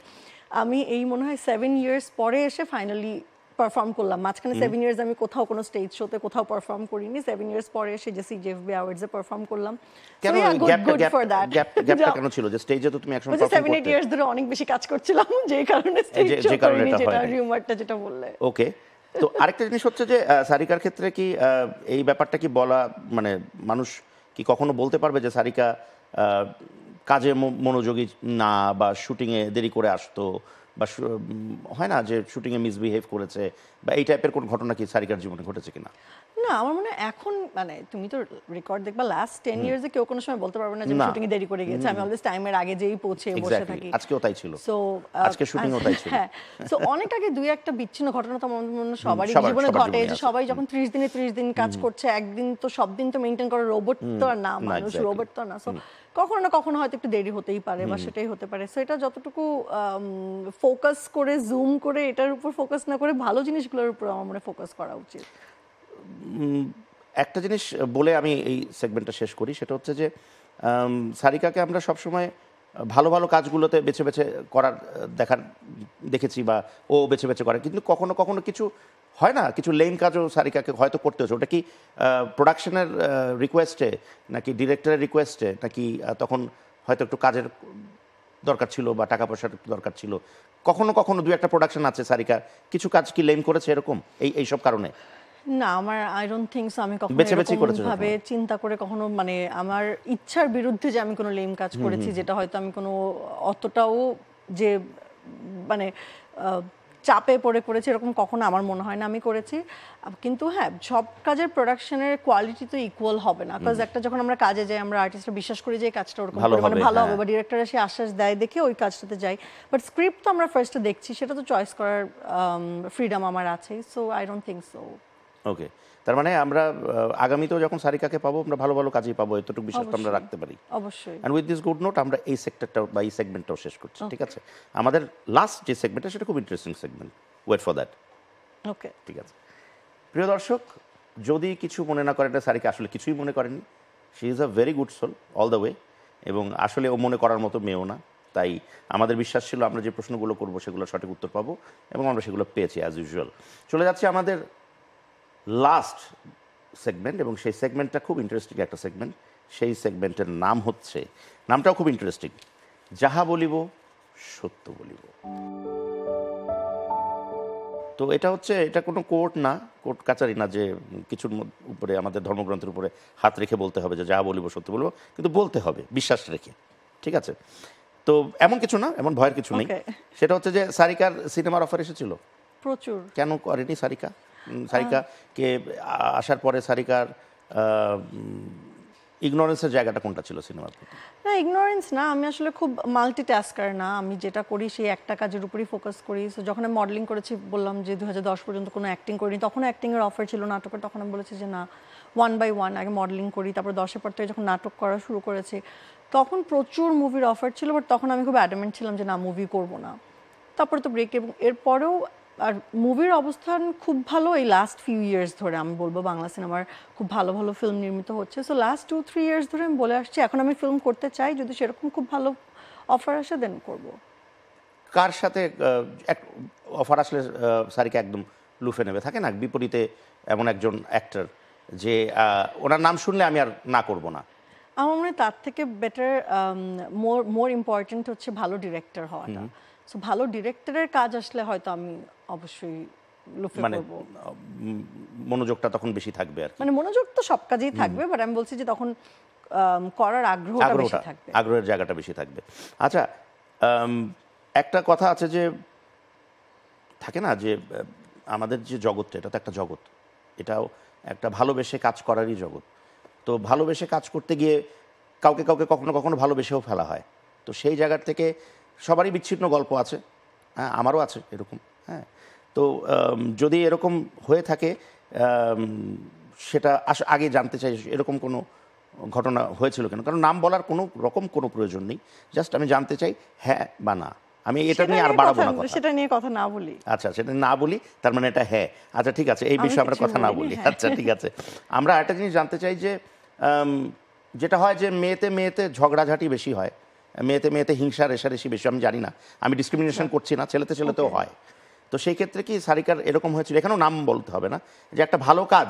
আমি এই মনে হয় 7 ইয়ার্স পরে এসে ফাইনালি পারফর্ম করলাম, মাঝখানে 7 ইয়ার্স আমি কোথাও কোনো স্টেজ শোতে কোথাও পারফর্ম করিনি, 7 ইয়ার্স পরে এসে যে সিজিএফবি অ্যাওয়ার্ডসে পারফর্ম করলাম। কেন গ্যাপটা কেন ছিল যে স্টেজে তো তুমি একসময় পারফর্ম করতে? 7-8 ইয়ার্স ধরে অনেক বেশি কাজ করছিলাম, যেই কারণে স্টেজ শো করিনি, যেটা রিউমারটা যেটা বললে। ওকে, তো আরেকটা জিনিস হচ্ছে যে সারিকার ক্ষেত্রে কি এই ব্যাপারটা কি বলা, মানে মানুষ কি কখনো বলতে পারবে যে সারিকা কাজে মনোযোগী না, বা শুটিংয়ে দেরি করে আসতো, বা হয় না যে শুটিংয়ে মিসবিহেভ করেছে, বা এই টাইপের কোন ঘটনা কি সারিকার জীবনে ঘটেছে কিনা? না, আমার মনে হয় এখন মানে তুমি তো রেকর্ড দেখবা লাস্ট 10 ইয়ার্সে কেউ কোনো সময় বলতে পারবে না যে শুটিং এ দেরি করে গেছে, আমি অলওয়েজ টাইমের আগে যেই পৌঁছে বসে থাকি। আজকেও তাই ছিল, সো আজকে শুটিংও তাই ছিল। হ্যাঁ, সো অনেক আগে দুই একটা বিচ্ছিন্ন ঘটনা তো আমার মনে হয় সবারই জীবনে ঘটে, যে সবাই যখন 30 দিনে 30 দিন কাজ করছে, একদিন তো সব দিন তো মেইনটেইন করে, রোবট তো আর না, মানুষ রোবট তো না, সো কখনো না কখনো হয়তো একটু দেরি হতেই পারে বা সেটাই হতে পারে। সো এটা যতটুকু ফোকাস করে জুম করে এটার উপর ফোকাস না করে ভালো জিনিসগুলোর উপর আমার মনে ফোকাস করা উচিত। একটা জিনিস বলে আমি এই সেগমেন্টটা শেষ করি, সেটা হচ্ছে যে সারিকাকে আমরা সবসময় ভালো ভালো কাজগুলোতে বেছে বেছে করার দেখেছি, বা ও বেছে বেছে করে, কিন্তু কখনো কখনো কিছু হয় না, কিছু লেম কাজও সারিকাকে হয়তো করতে হচ্ছে। ওটা কি প্রোডাকশনের রিকোয়েস্টে, নাকি ডিরেক্টরের রিকোয়েস্টে, নাকি তখন হয়তো একটু কাজের দরকার ছিল বা টাকা পয়সার দরকার ছিল? কখনো কখনো দু একটা প্রোডাকশন আছে সারিকা কিছু কাজ কি লেম করেছে এরকম এইসব কারণে? না, আমার আই ডোন্ট থিংক সো। আমি কখনো এরকম ভাবে চিন্তা করে কখনো মানে আমার ইচ্ছার বিরুদ্ধে যে আমি কোনো লেম কাজ করেছি, যেটা হয়তো আমি কোনো অতটাও যে মানে চাপে পড়ে করেছি, এরকম কখনো আমার মনে হয় না আমি করেছি। কিন্তু হ্যাঁ, সব কাজের প্রোডাকশনের কোয়ালিটি তো ইকুয়াল হবে না, বিকজ একটা যখন আমরা কাজে যাই আমরা আর্টিস্টরা বিশ্বাস করি যে এই কাজটা ওরকম মানে ভালো হবে, বা ডিরেক্টর এসে আশ্বাস দেয় দেখে ওই কাজটাতে যাই, বাট স্ক্রিপ্ট তো আমরা ফার্স্টে দেখছি, সেটা তো চয়েস করার ফ্রিডম আমার আছে, so I don't think so. Okay, তার মানে আমরা আগামীতেও যখন সারিকাকে পাবো আমরা ভালো ভালো কাজই পাবো, এতটুকু বিশ্বাস আমরা রাখতে পারি অবশ্যই। And with this good note আমরা এই সেক্টরটা বা এই সেগমেন্টটাও শেষ করছি, ঠিক আছে? আমাদের লাস্ট যে সেগমেন্টটা সেটা খুব interesting segment, wait for that. Okay, ঠিক আছে। প্রিয় দর্শক, যদি কিছু মনে না করেন, সারিকা আসলে কিছুই মনে করেনি, she is a very good soul all the way, এবং আসলে ও মনে করার মতো মেয়েও না। তাই আমাদের বিশ্বাস ছিল আমরা যে প্রশ্নগুলো করবো সেগুলো সঠিক উত্তর পাবো, এবং আমরা সেগুলো পেয়েছি অ্যাজ ইউজুয়াল। চলে যাচ্ছি আমাদের লাস্ট সেগমেন্ট, এবং সেই সেগমেন্টটা খুব ইন্টারেস্টিং একটা সেগমেন্ট। সেই সেগমেন্টের নাম হচ্ছে, নামটাও খুব ইন্টারেস্টিং, যাহা বলিব সত্য বলিব। তো এটা কোনো কোর্ট না, কোর্ট কাচারি না যে কিছুর উপরে আমাদের ধর্মগ্রন্থের উপরে হাত রেখে বলতে হবে যে যাহা বলিব সত্য বলবো, কিন্তু বলতে হবে বিশ্বাস রেখে, ঠিক আছে? তো এমন কিছু না, এমন ভয়ের কিছু নেই। সেটা হচ্ছে যে সারিকার সিনেমার অফার এসেছিল প্রচুর। কেন করেনি সারিকাকে আসার পরে সারিকার ইগনোরেন্সের জায়গাটা কোনটা ছিল সিনেমার প্রতি? না, ইগনোরেন্স না, আমি আসলে খুব মাল্টিটাস্কার না, আমি যেটা করি সেই একটা কাজের উপরই ফোকাস করি। সো যখন আমি মডেলিং করেছি, বললাম যে 2010 পর্যন্ত কোনো অ্যাক্টিং করিনি, তখন অ্যাক্টিংয়ের অফার ছিল নাটকের, তখন আমি বলেছি যে না, 1 by 1 আগে মডেলিং করি, তারপর 10-এর পর থেকে যখন নাটক করা শুরু করেছি তখন প্রচুর মুভির অফার ছিল, বাট তখন আমি খুব অ্যাডামেন্ট ছিলাম যে না, মুভি করবো না। তারপরে তো ব্রেক, এবং এরপরেও আর মুভির অবস্থান খুব ভালো এই লাস্ট ফিউ ইয়ার্স ধরে, আমি বলবো বাংলা সিনেমার খুব ভালো ভালো ফিল্ম নির্মিত হচ্ছে। সো লাস্ট 2-3 ইয়ার্স ধরে আমি বলে আসছি, এখন আমি ফিল্ম করতে চাই, যদি সেরকম খুব ভালো অফার আসে দেন করব। কার সাথে এক অফার আসলে সারিকা একদম লুফে নেবে? থাকে না বিপরীতে এমন একজন অ্যাক্টর যে ওনার নাম শুনলে আমি আর না করব না। আমার মনে হয় তার থেকে বেটার, মোর ইম্পর্টেন্ট হচ্ছে ভালো ডিরেক্টর হওয়াটা। সো ভালো ডিরেক্টরের কাজ আসলে হয়তো আমি অবশ্যই লুফে মানে পড়বো। মনোযোগটা তখন বেশি থাকবে আর কি। মানে মনোযোগ তো সব কাজেই থাকবে, বাট আমি বলছি যে তখন করার আগ্রহটা বেশি থাকবে। আগ্রহের জায়গাটা বেশি থাকবে। আচ্ছা, একটা কথা আছে যে থাকে না যে আমাদের যে জগৎটা, এটা তো একটা জগৎ, এটাও একটা ভালোবেসে কাজ করারই জগৎ। তো ভালোবেসে কাজ করতে গিয়ে কাউকে কাউকে কখনো কখনো ভালোবেসেও ফেলা হয়। তো সেই জায়গার থেকে সবারই বিচ্ছিন্ন গল্প আছে, হ্যাঁ আমারও আছে এরকম। হ্যাঁ, তো যদি এরকম হয়ে থাকে সেটা আগে জানতে চাই এরকম কোনো ঘটনা হয়েছিল কেন? কারণ নাম বলার কোনো রকম কোনো প্রয়োজন নেই, জাস্ট আমি জানতে চাই হ্যাঁ বা না। আমি এটা নিয়ে আর বাড়াবো না কথা। সেটা নিয়ে কথা না বলি। আচ্ছা, সেটা না বলি, তার মানে এটা হ্যাঁ। আচ্ছা ঠিক আছে, এই বিষয়ে আমরা কথা না বলি। আচ্ছা ঠিক আছে, আমরা একটা জিনিস জানতে চাই যে যেটা হয় যে মেয়েতে মেয়েতে ঝগড়াঝাটি বেশি হয়, মেয়েতে মেয়েতে হিংসা রেশারেশি বেশি। আমি জানি না, আমি ডিসক্রিমিনেশন করছি না, ছেলেতে ছেলেতেও হয়। তো সেই ক্ষেত্রে কি সারিকার এরকম হয়েছিল? এখানেও নাম বলতে হবে না, যে একটা ভালো কাজ,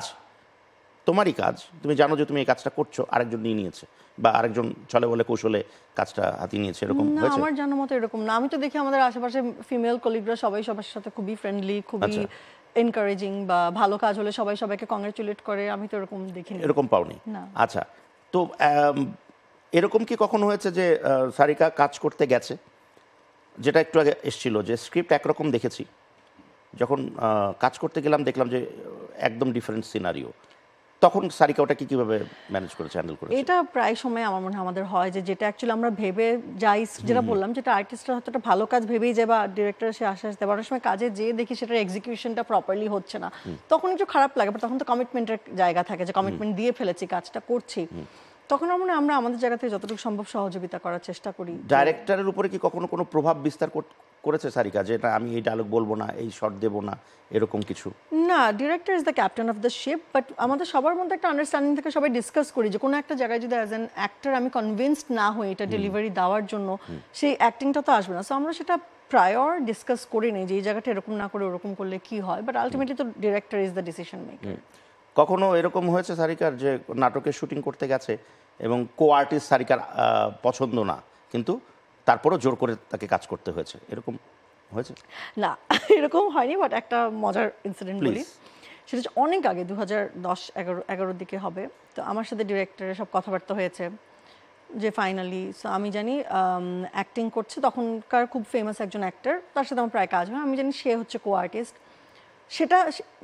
তোমারই কাজ, তুমি জানো যে তুমি এই কাজটা করছো, আরেকজন নিয়ে নিয়েছে বা আরেকজন চলে বলে কৌশলে কাজটা হাতিয়ে নিয়েছে, এরকম না, হয়েছে? আমার জানার মতো এরকম না। আমি তো দেখি আমাদের আশেপাশে ফিমেল কলিগরা সবাই সবার সাথে খুবই ফ্রেন্ডলি, খুবই এনকারেজিং, বা ভালো কাজ হলে সবাই সবাইকে কংগ্রেচুলেট করে, আমি তো এরকম দেখিনি। এরকম পাওনি? না। আচ্ছা, তো এরকম কি কখনো হয়েছে যে সারিকা কাজ করতে গেছে, যেটা একটু আগে এসেছিল যে স্ক্রিপ্ট একরকম দেখেছি, যখন কাজ করতে গেলাম দেখলাম যে একদম ডিফারেন্ট সিনারিও, তখন সারিকা ওটা কিভাবে ম্যানেজ করেছে, হ্যান্ডেল করেছে? এটা প্রায় সময় আমার মনে হয় আমাদের হয় যে যেটা অ্যাকচুয়ালি আমরা ভেবে যাই, যেটা বললাম, যেটা আর্টিস্টরা হয়তো একটা ভালো কাজ ভেবেই যায় বা ডিরেক্টর সে আশ্বাস দেয়, অনেক সময় কাজে যেয়ে দেখি সেটার এক্সিকিউশনটা প্রপারলি হচ্ছে না, তখন একটু খারাপ লাগে। বাট তখন তো কমিটমেন্টের জায়গা থাকে, যে কমিটমেন্ট দিয়ে ফেলেছি, কাজটা করছি, তখন আমার মনে হয় আমরা আমাদের জায়গা থেকে যতটুকু সম্ভব সহযোগিতা করার চেষ্টা করি। ডাইরেক্টরের উপরে কি কখনো কোনো প্রভাব বিস্তার করেছে সারিকা, যে এটা আমি এই ডায়লগ বলবো না, এই শট দেবো না, এরকম কিছু? না, director is the captain of the ship, but আমাদের সবার মধ্যে একটা আন্ডারস্ট্যান্ডিং থেকে সবাই ডিসকাস করি যে কোনো একটা জায়গায় যদি অ্যাজ অ্যান অ্যাক্টর আমি কনভিন্সড না হই এটা ডেলিভারি দেওয়ার জন্য, সেই অ্যাক্টিংটা তো আসবে না। সো আমরা সেটা প্রায়র ডিসকাস করি নেই যে এই জায়গাটা এরকম না করে ওরকম করলে কি হয়, বাট আলটিমেটলি তো director is the decision maker. কখনো এরকম হয়েছে সারিকার যে নাটকের শুটিং করতে গেছে এবং কো আর্টিস্ট সারিকার পছন্দ না, কিন্তু তারপরও জোর করে তাকে কাজ করতে হয়েছে, এরকম হয়েছে? না, এরকম হয়নি, বাট একটা মজার ইনসিডেন্ট বলি। সেটা হচ্ছে অনেক আগে 2010-11 দিকে হবে। তো আমার সাথে ডিরেক্টরের সব কথাবার্তা হয়েছে যে ফাইনালি, সো আমি জানি অ্যাক্টিং করছে তখনকার খুব ফেমাস একজন অ্যাক্টর, তার সাথে আমার প্রায় কাজ হয়, আমি জানি সে হচ্ছে কো আর্টিস্ট। সেটা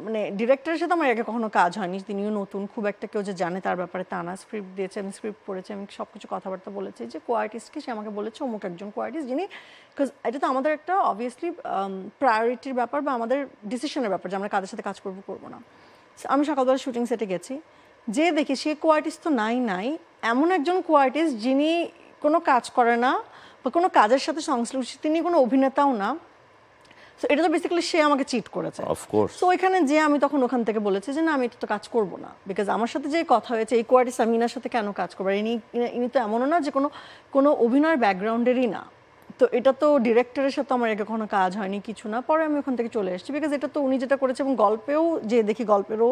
মানে ডিরেক্টরের সাথে আমার আগে কখনো কাজ হয়নি, তিনিও নতুন, খুব একটা কেউ যে জানে তার ব্যাপারে তা না। স্ক্রিপ্ট দিয়েছে, আমি স্ক্রিপ্ট পড়েছি, আমি সব কিছু কথাবার্তা বলেছি যে কো আর্টিস্টকে, সে আমাকে বলেছে অমুক একজন কো আর্টিস্ট, যিনি, বিকজ এটা তো আমাদের একটা অবভিয়াসলি প্রায়োরিটির ব্যাপার বা আমাদের ডিসিশনের ব্যাপার যে আমরা কাদের সাথে কাজ করবো করবো না। আমি সকালবেলা শুটিং সেটে গেছি, যে দেখি সে কো আর্টিস্ট তো নাই, এমন একজন কো আর্টিস্ট যিনি কোনো কাজ করে না বা কোনো কাজের সাথে সংশ্লিষ্ট, তিনি কোনো অভিনেতাও না। সো এটা তো বেসিক্যালি সে আমাকে চিট করেছে। অফকোর্স। সো ওইখানে যে আমি তখন ওখান থেকে বলেছি যে না, আমি এটা তো কাজ করবো না, বিকজ আমার সাথে যে কথা হয়েছে এই কো আর্টিস্ট, আমি ইনার সাথে কেন কাজ করবো? ইনি তো এমনও না যে কোনো অভিনয়ের ব্যাকগ্রাউন্ডেরই না। তো এটা তো ডিরেক্টরের সাথে আমার আগে কোনো কাজ হয়নি, কিছু না। পরে আমি ওখান থেকে চলে এসেছি, বিকজ এটা তো উনি যেটা করেছে, এবং গল্পেও যে দেখি গল্পেরও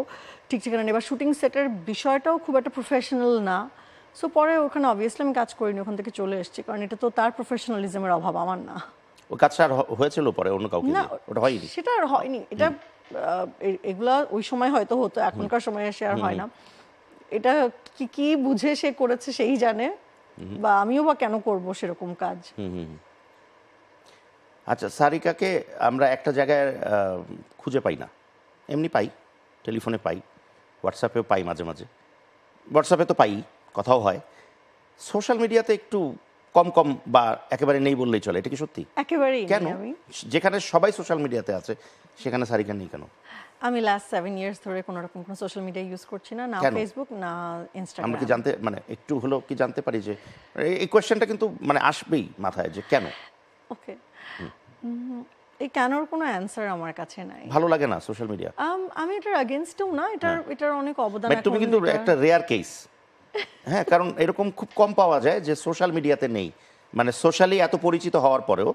ঠিক ঠিকানা নেই, বা শুটিং সেটের বিষয়টাও খুব একটা প্রফেশনাল না। সো পরে ওখানে অবভিয়াসলি আমি কাজ করিনি, ওখান থেকে চলে এসেছি, কারণ এটা তো তার প্রফেশনালিজমের অভাব, আমার না। ওই কাজটা আর হয়েছিল পরে অন্য কাউকে না, দিয়ে? ওটা হয়নি? সেটা আর হয়নি। এটা এগুলা ওই সময় হয়তো হতো, এখনকার সময় এসে আর হয় না। এটা কি বুঝে সে করেছে সেই জানে, বা আমিও বা কেন করব সেরকম কাজ। আচ্ছা, সারিকাকে আমরা একটা জায়গায় খুঁজে পাই না, এমনি পাই, টেলিফোনে পাই, হোয়াটসঅ্যাপেও পাই, মাঝে মাঝে হোয়াটসঅ্যাপে তো পাই, কথাও হয়, সোশ্যাল মিডিয়াতে একটু কম কম বা একেবারে নেই বললেই চলে, এটা কি সত্যি? একেবারেই কেন? নেই আমি। যেখানে সবাই সোশ্যাল মিডিয়াতে আছে সেখানে সারিকা নেই কেন? আমি লাস্ট 7 ইয়ার্স ধরে কোনো রকম কোনো সোশ্যাল মিডিয়া ইউজ করছি না, না কেন? ফেসবুক না আমরা কি ইনস্টাগ্রাম। জানতে মানে একটু হলেও কি জানতে পারি যে এই কোয়েশ্চেনটা কিন্তু মানে আসবেই মাথায় যে কেন? ওকে, এই কেনর কোনো অ্যান্সার আমার কাছে নাই। ভালো লাগে না সোশ্যাল মিডিয়া? আমি এটার এগেনস্টও না, এটার অনেক অবদান মানে তুমি এখন কিন্তু এটা- একটা রেয়ার কেস। হ্যাঁ, কারণ এরকম খুব কম পাওয়া যায় যে সোশ্যাল মিডিয়াতে নেই, মানে সোশ্যালি এত পরিচিত হওয়ার পরেও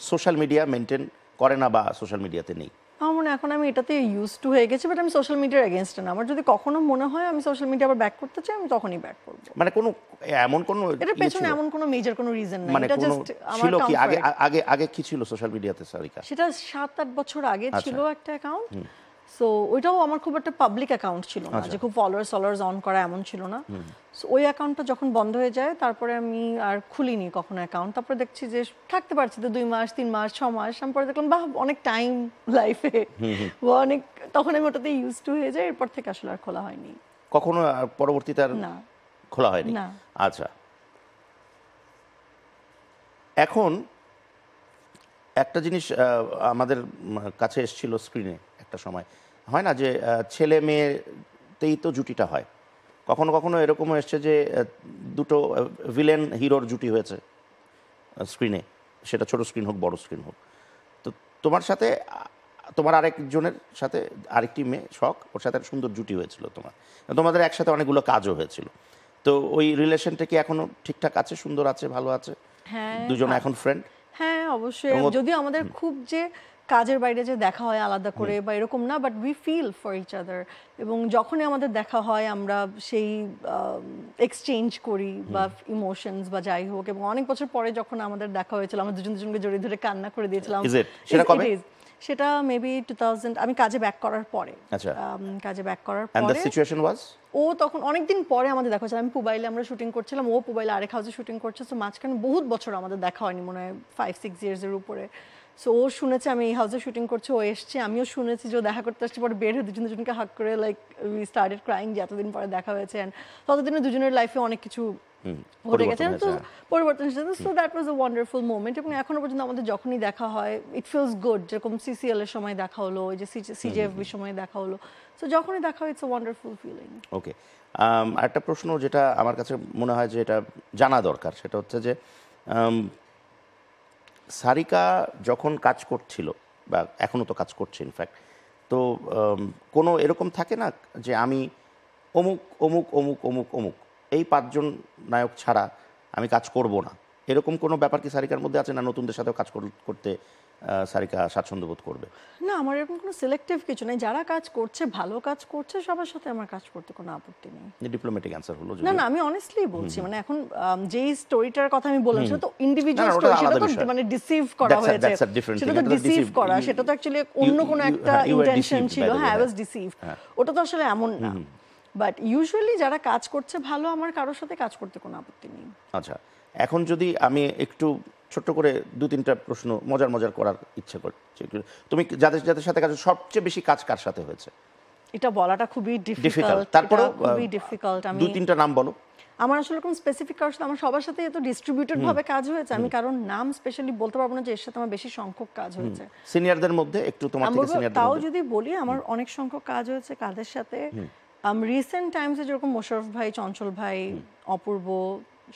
সোশ্যাল মিডিয়া মেনটেন করে না বা সোশ্যাল মিডিয়াতে নেই। আমার মনে হয় এখন আমি এটাতে ইউজ টু হয়ে গেছি, বাট আমি সোশ্যাল মিডিয়ার এগেনস্টে না। আমার যদি কখনো মনে হয় আমি সোশ্যাল মিডিয়া আবার ব্যাক করতে চাই, আমি তখনই ব্যাক করব। মানে কোনো এমন কোনো এটার ইয়ে পেছনে ছিল? এমন কোনো মেজর কোনো রিজন নাই, মানে এটা কোনো জাস্ট আমার ছিল কি আগে কমফর্ট। আগে আগে কি ছিল সোশ্যাল মিডিয়াতে সারিকা? সেটা 7-8 বছর আগে আচ্ছা। ছিল একটা অ্যাকাউন্ট। সো ওইটাও আমার খুব একটা পাবলিক অ্যাকাউন্ট ছিল না, আচ্ছা। যে খুব ফলোয়ার্স অন করা এমন ছিল না। সো ওই অ্যাকাউন্টটা যখন বন্ধ হয়ে যায় তারপরে আমি আর খুলিনি কখনো অ্যাকাউন্ট। তারপরে দেখছি যে থাকতে পারছি তো 2 মাস 3 মাস 6 মাস, আমি পরে দেখলাম বাহ অনেক টাইম লাইফে, অনেক, তখন আমি ওটাতে ইউজ টু হয়ে যাই। এরপর থেকে আসলে আর খোলা হয়নি। কখনো পরবর্তীতে আর না খোলা হয়নি? না। আচ্ছা, এখন একটা জিনিস আমাদের কাছে এসেছিল স্ক্রিনে একটা সময়, হয় না যে ছেলে মেয়েতেই তো জুটিটা হয়, কখনো কখনো এরকমও এসছে যে দুটো ভিলেন হিরোর জুটি হয়েছে স্ক্রিনে, সেটা ছোট স্ক্রিন হোক বড় স্ক্রিন হোক। তো তোমার সাথে তোমার আরেকজনের সাথে আরেকটি মেয়ে শখ, ওর সাথে একটা সুন্দর জুটি হয়েছিল তোমাদের একসাথে অনেকগুলো কাজও হয়েছিল। তো ওই রিলেশনটা কি এখনো ঠিকঠাক আছে, সুন্দর আছে, ভালো আছে? হ্যাঁ দুজন এখন ফ্রেন্ড? হ্যাঁ অবশ্যই, এবং যদিও আমাদের খুব যে কাজের বাইরে যে দেখা হয় আলাদা করে বা এরকম না, but we feel for each other. এবং যখনই আমাদের দেখা হয় আমরা সেই এক্সচেঞ্জ করি বা ইমোশনস বা যাই হোক। এবং অনেক বছর পরে যখন আমাদের দেখা হয়েছিল, আমরা দুজনকে জড়িয়ে ধরে কান্না করে দিয়েছিলাম। Is it? সেটা কবে? It is. সেটা মেবি 2000, আমি কাজে ব্যাক করার পরে। আচ্ছা। কাজে ব্যাক করার অ্যান্ড দ্য পরে সিচুয়েশন ওয়াজ? ও তখন অনেকদিন পরে আমাদের দেখা হয়েছিল। আমি পুবাইলে আমরা শুটিং করছিলাম, ও পুবাইলে আরেক হাউসে শুটিং করছে। তো মাঝখানে বহুত বছর আমাদের দেখা হয়নি, মনে হয় 5-6 ইয়ার্সের উপরে। সো ও শুনেছে আমি এই হাউসে শুটিং করছি, ও এসছে, আমিও শুনেছি যে ও দেখা করতে আসছে। পরে বের হয়ে দুজনকে হাক করে লাইক উই স্টার্টেড ক্রাইং যে এতদিন পরে দেখা হয়েছে। অ্যান্ড ততদিনে দুজনের লাইফে অনেক কিছু ঘটে গেছে, তো পরিবর্তন এসেছে। So that was a wonderful moment. এবং এখনো পর্যন্ত আমাদের যখনই দেখা হয় ইট ফিলস গুড। যেরকম সিসিএল এর সময় দেখা হলো, ওই যে সিজেএফবির সময় দেখা হলো, সো যখনই দেখা হয় ইটস আ ওয়ান্ডারফুল ফিলিং। ওকে, একটা প্রশ্ন যেটা আমার কাছে মনে হয় যে এটা জানা দরকার, সেটা হচ্ছে যে সারিকা যখন কাজ করছিল বা এখনও তো কাজ করছে ইনফ্যাক্ট, তো কোনো এরকম থাকে না যে আমি অমুক অমুক অমুক অমুক অমুক এই 5 জন নায়ক ছাড়া আমি কাজ করব না, এরকম কোনো ব্যাপার কি সারিকার মধ্যে আছে? না নতুনদের সাথেও কাজ করতে সারিকা স্বাচ্ছন্দ্য বোধ করবে? না, আমার এরকম কোনো সিলেক্টিভ কিছু নেই। যারা কাজ করছে, ভালো কাজ করছে, সবার সাথে আমার কাজ করতে কোনো আপত্তি নেই। ডিপ্লোম্যাটিক অ্যান্সার হলো। না না, আমি অনেস্টলি বলছি, মানে এখন যেই স্টোরিটার কথা আমি বললাম সেটা তো না, ইন্ডিভিজুয়াল না, ওটা স্টোরি, সেটা আলাদা তো বিষয়। মানে ডিসিভ করা হয়েছে, That's a different সেটা thing. তো এটা তো ডিসিভ deceive- করা, সেটা তো অ্যাকচুয়ালি অন্য কোনো একটা you were ইন্টেনশন deceived, ছিল। by the way, হ্যাঁ, আই ওয়াজ হ্যাঁ। ডিসিভ। ওটা তো আসলে এমন না। বাট ইউজুয়ালি যারা কাজ করছে ভালো, আমার কারোর সাথে কাজ করতে কোনো আপত্তি নেই। আচ্ছা, এখন যদি আমি একটু ছোট্ট করে 2-3টা প্রশ্ন মজার করার ইচ্ছে করছি। তুমি যাদের যাদের সাথে কাজ সবচেয়ে বেশি কাজ কার সাথে হয়েছে? এটা বলাটা খুবই ডিফিকাল্ট, ডিফিকাল্ট। তারপরে খুবই ডিফিকাল্ট। আমি 2-3টা নাম বলো। আমার আসলে কোনো স্পেসিফিক কারোর সাথে, আমার সবার সাথে এত ডিস্ট্রিবিউটেড ভাবে কাজ হয়েছে, আমি কারণ নাম স্পেশালি বলতে পারবো না যে এর সাথে আমার বেশি সংখ্যক কাজ হয়েছে। সিনিয়রদের মধ্যে একটু তোমার আমি থেকে বলবো, সিনিয়রদের তাও মধ্যে? যদি বলি আমার অনেক সংখ্যক কাজ হয়েছে কাদের সাথে। রিসেন্ট টাইমসে যেরকম মোশাররফ ভাই, চঞ্চল ভাই, অপূর্ব,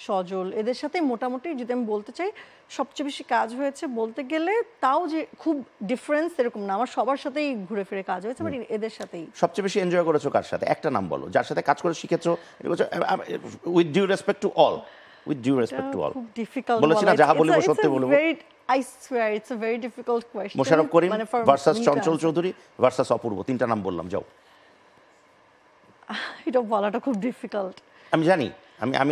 সজল, এদের সাথে মোটামুটি যদি আমি বলতে চাই সবচেয়ে বেশি কাজ হয়েছে বলতে গেলে, তাও যে খুব ডিফারেন্স এরকম না, আমার সবার সাথেই ঘুরে ফিরে কাজ হয়েছে, বাট এদের সাথেই। সবচেয়ে বেশি এনজয় করেছো কার সাথে? একটা নাম বলো যার সাথে কাজ করে শিখেছো, with due respect to all, with due respect to all. খুব ডিফিকাল্ট বলেছি না, যাহা বলিব সত্যি বলবো। I swear it's a very difficult question. Mosharraf Karim for versus me to Chanchal answer. Chowdhury versus Apurba, 3টা নাম বললাম, যাও। এটা বলাটা খুব ডিফিকাল্ট। আমি জানি,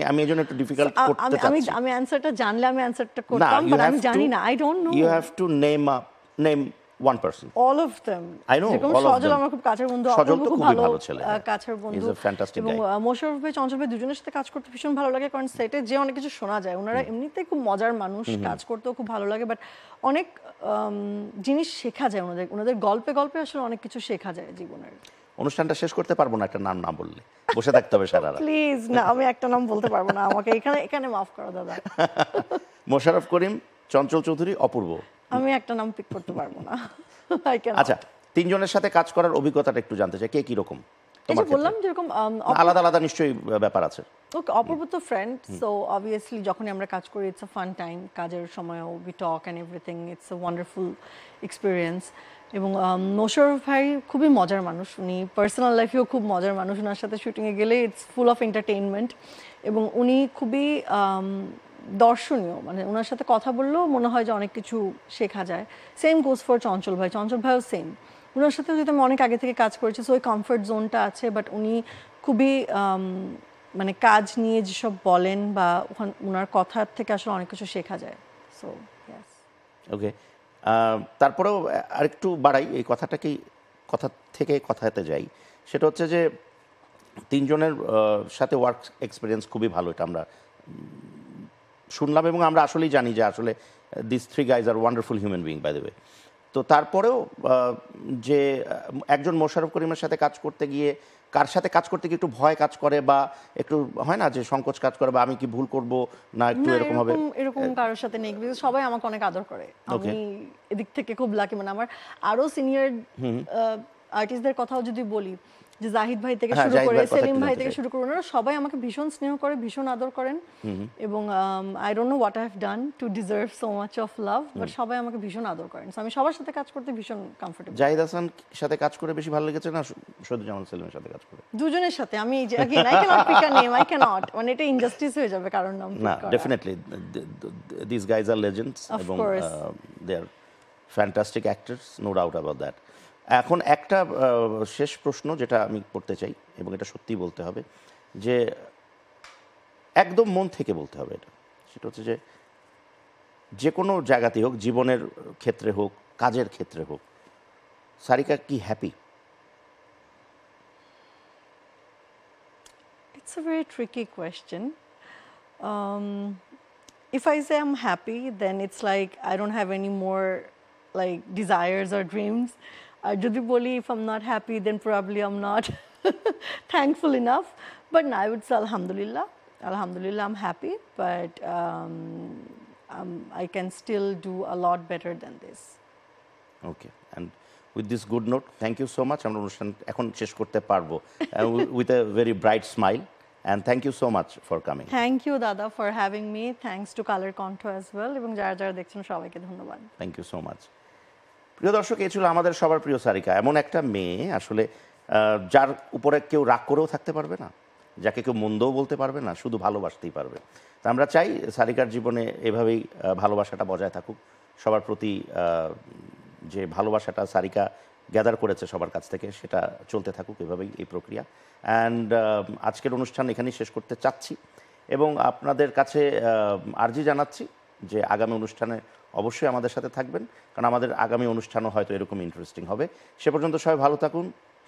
আমি এজন্য একটু ডিফিকাল্ট করতে আমি চাচ্ছি। আমি অ্যানসারটা জানলে আমি অ্যানসারটা না, করতাম, you বাট আমি have জানি to- না, I don't know. You have to name one person. All of them. I know, যেরকম all of সজল them. আমার খুব কাছের বন্ধু, সজল অপূর্ব তো খুব খুবই ভালো ভালো ছেলে, হ্যাঁ। কাছের বন্ধু, He's a fantastic এবং guy. মোশাররফ ভাই, চঞ্চল ভাই, দুজনের সাথে কাজ করতে ভীষণ ভালো লাগে, কারণ সেটে যে অনেক কিছু শোনা যায়। ওনারা এমনিতেই খুব মজার মানুষ, কাজ করতেও খুব ভালো লাগে, বাট অনেক জিনিস শেখা যায় ওনাদের গল্পে আসলে অনেক কিছু শেখা যায় জীবনের। অনুষ্ঠানটা শেষ করতে পারবো না একটা নাম না বললে, বসে থাকতে হবে সারা রাত। প্লিজ না, আমি একটা নাম বলতে পারবো না, আমাকে এখানে এখানে মাফ করো দাদা। মোশাররফ করিম, চঞ্চল চৌধুরী, অপূর্ব। আমি একটা নাম পিক করতে পারবো না। I cannot. আচ্ছা, তিনজনের সাথে কাজ করার অভিজ্ঞতাটা একটু জানতে চাই, কে কি রকম এই তোমার যে বললাম ক্ষেত্রে? যেরকম আলাদা আলাদা নিশ্চয়ই ব্যাপার আছে। ওকে, অপূর্ব তো ফ্রেন্ড, সো অবভিয়াসলি যখনই আমরা কাজ করি ইটস আ ফান টাইম, কাজের সময়ও we talk and everything, it's a wonderful experience. এবং মোশাররফ ভাই খুবই মজার মানুষ, উনি পার্সোনাল লাইফেও খুব মজার মানুষ, ওনার সাথে শুটিংয়ে গেলে ইটস ফুল অফ এন্টারটেইনমেন্ট। এবং উনি খুবই দর্শনীয়, মানে ওনার সাথে কথা বললেও মনে হয় যে অনেক কিছু শেখা যায়। সেম গোজ ফর চঞ্চল ভাই, চঞ্চল ভাইও সেম। ওনার সাথে যেহেতু আমি অনেক আগে থেকে কাজ করেছি, সো ওই কমফর্ট জোনটা আছে, বাট উনি খুবই মানে কাজ নিয়ে যেসব বলেন বা ওনার কথার থেকে আসলে অনেক কিছু শেখা যায়। So yes. ওকে, তারপরেও আরেকটু বাড়াই এই কথাটাকেই, কথা থেকে কথাতে যাই। সেটা হচ্ছে যে তিনজনের সাথে ওয়ার্ক এক্সপিরিয়েন্স খুবই ভালো, এটা আমরা শুনলাম এবং আমরা আসলেই জানি যে আসলে this three guys are wonderful human being by the way. তো তারপরেও যে একজন মোশাররফ করিমের সাথে কাজ করতে গিয়ে কার সাথে কাজ করতে গিয়ে একটু ভয় কাজ করে বা একটু হয় না যে সংকোচ কাজ করে বা আমি কি ভুল করব না, একটু না, এরকম হবে? এরকম কারোর সাথে নেই, because সবাই আমাকে অনেক আদর করে। আমি এদিক থেকে খুব লাকি, মানে আমার আরো সিনিয়র আর্টিস্টদের কথাও যদি বলি, যে জাহিদ ভাই থেকে হ্যাঁ, শুরু জাহিদ করে ভাইয়ের কথা সেলিম একটু ভাই জানতে থেকে চাই। শুরু করে ওনারা সবাই আমাকে ভীষণ স্নেহ করে, ভীষণ আদর করেন। এবং I don't know what I have done to deserve so much of love, but সবাই আমাকে ভীষণ আদর করেন। So আমি সবার সাথে কাজ করতে ভীষণ কমফোর্টেবল। জাহিদ হাসান সাথে কাজ করে বেশি ভালো লেগেছে না সৈয়দুজ্জামান সেলিমের সাথে কাজ করে? দুজনের সাথে আমি এই যে again I cannot pick a name, I cannot, মানে এটা ইনজাস্টিস হয়ে যাবে কারণ নাম না, pick করা। Definitely this guys are legends Of এবং course. They are fantastic actors, no doubt about that. এখন একটা শেষ প্রশ্ন যেটা আমি করতে চাই এবং এটা সত্যিই বলতে হবে, যে একদম মন থেকে বলতে হবে এটা, সেটা হচ্ছে যে যে কোনো জায়গাতেই হোক, জীবনের ক্ষেত্রে হোক, কাজের ক্ষেত্রে হোক, সারিকা কি happy? It's a very tricky question. Um, if I say I'm happy, then it's like I don't have any more like desires or dreams. Jodi boli, if I'm not happy, then probably I'm not thankful enough. But no, I would say Alhamdulillah. Alhamdulillah, I'm happy, but I can still do a lot better than this. Okay, and with this good note, thank you so much. আমরা অনুষ্ঠান এখন শেষ করতে পারবো with a very bright smile, and thank you so much for coming. Thank you, Dada, for having me. Thanks to Color Conto as well. এবং যারা যারা দেখছেন সবাইকে ধন্যবাদ। Thank you so much. প্রিয় দর্শক, এই ছিল আমাদের সবার প্রিয় সারিকা, এমন একটা মেয়ে আসলে যার উপরে কেউ রাগ করেও থাকতে পারবে না, যাকে কেউ মন্দও বলতে পারবে না, শুধু ভালোবাসতেই পারবে। তা আমরা চাই সারিকার জীবনে এভাবেই ভালোবাসাটা বজায় থাকুক, সবার প্রতি যে ভালোবাসাটা সারিকা গ্যাদার করেছে সবার কাছ থেকে সেটা চলতে থাকুক এভাবেই, এই প্রক্রিয়া। অ্যান্ড আজকের অনুষ্ঠান এখানেই শেষ করতে চাচ্ছি এবং আপনাদের কাছে আর্জি জানাচ্ছি যে আগামী অনুষ্ঠানে অবশ্যই আমাদের সাথে থাকবেন, কারণ আমাদের আগামী অনুষ্ঠানও হয়তো এরকম ইন্টারেস্টিং হবে। সে পর্যন্ত সবাই ভালো থাকুন,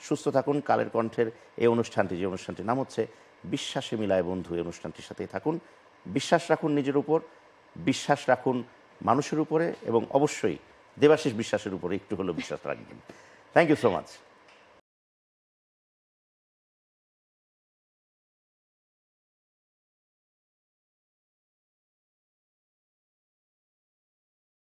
সুস্থ থাকুন। কালের কণ্ঠের এই অনুষ্ঠানটি, যে অনুষ্ঠানটির নাম হচ্ছে বিশ্বাসে মিলায় বন্ধু, এই অনুষ্ঠানটির সাথেই থাকুন। বিশ্বাস রাখুন নিজের উপর, বিশ্বাস রাখুন মানুষের উপরে এবং অবশ্যই দেবাশিস বিশ্বাসের উপরে একটু হলেও বিশ্বাস রাখবেন। Thank you so much.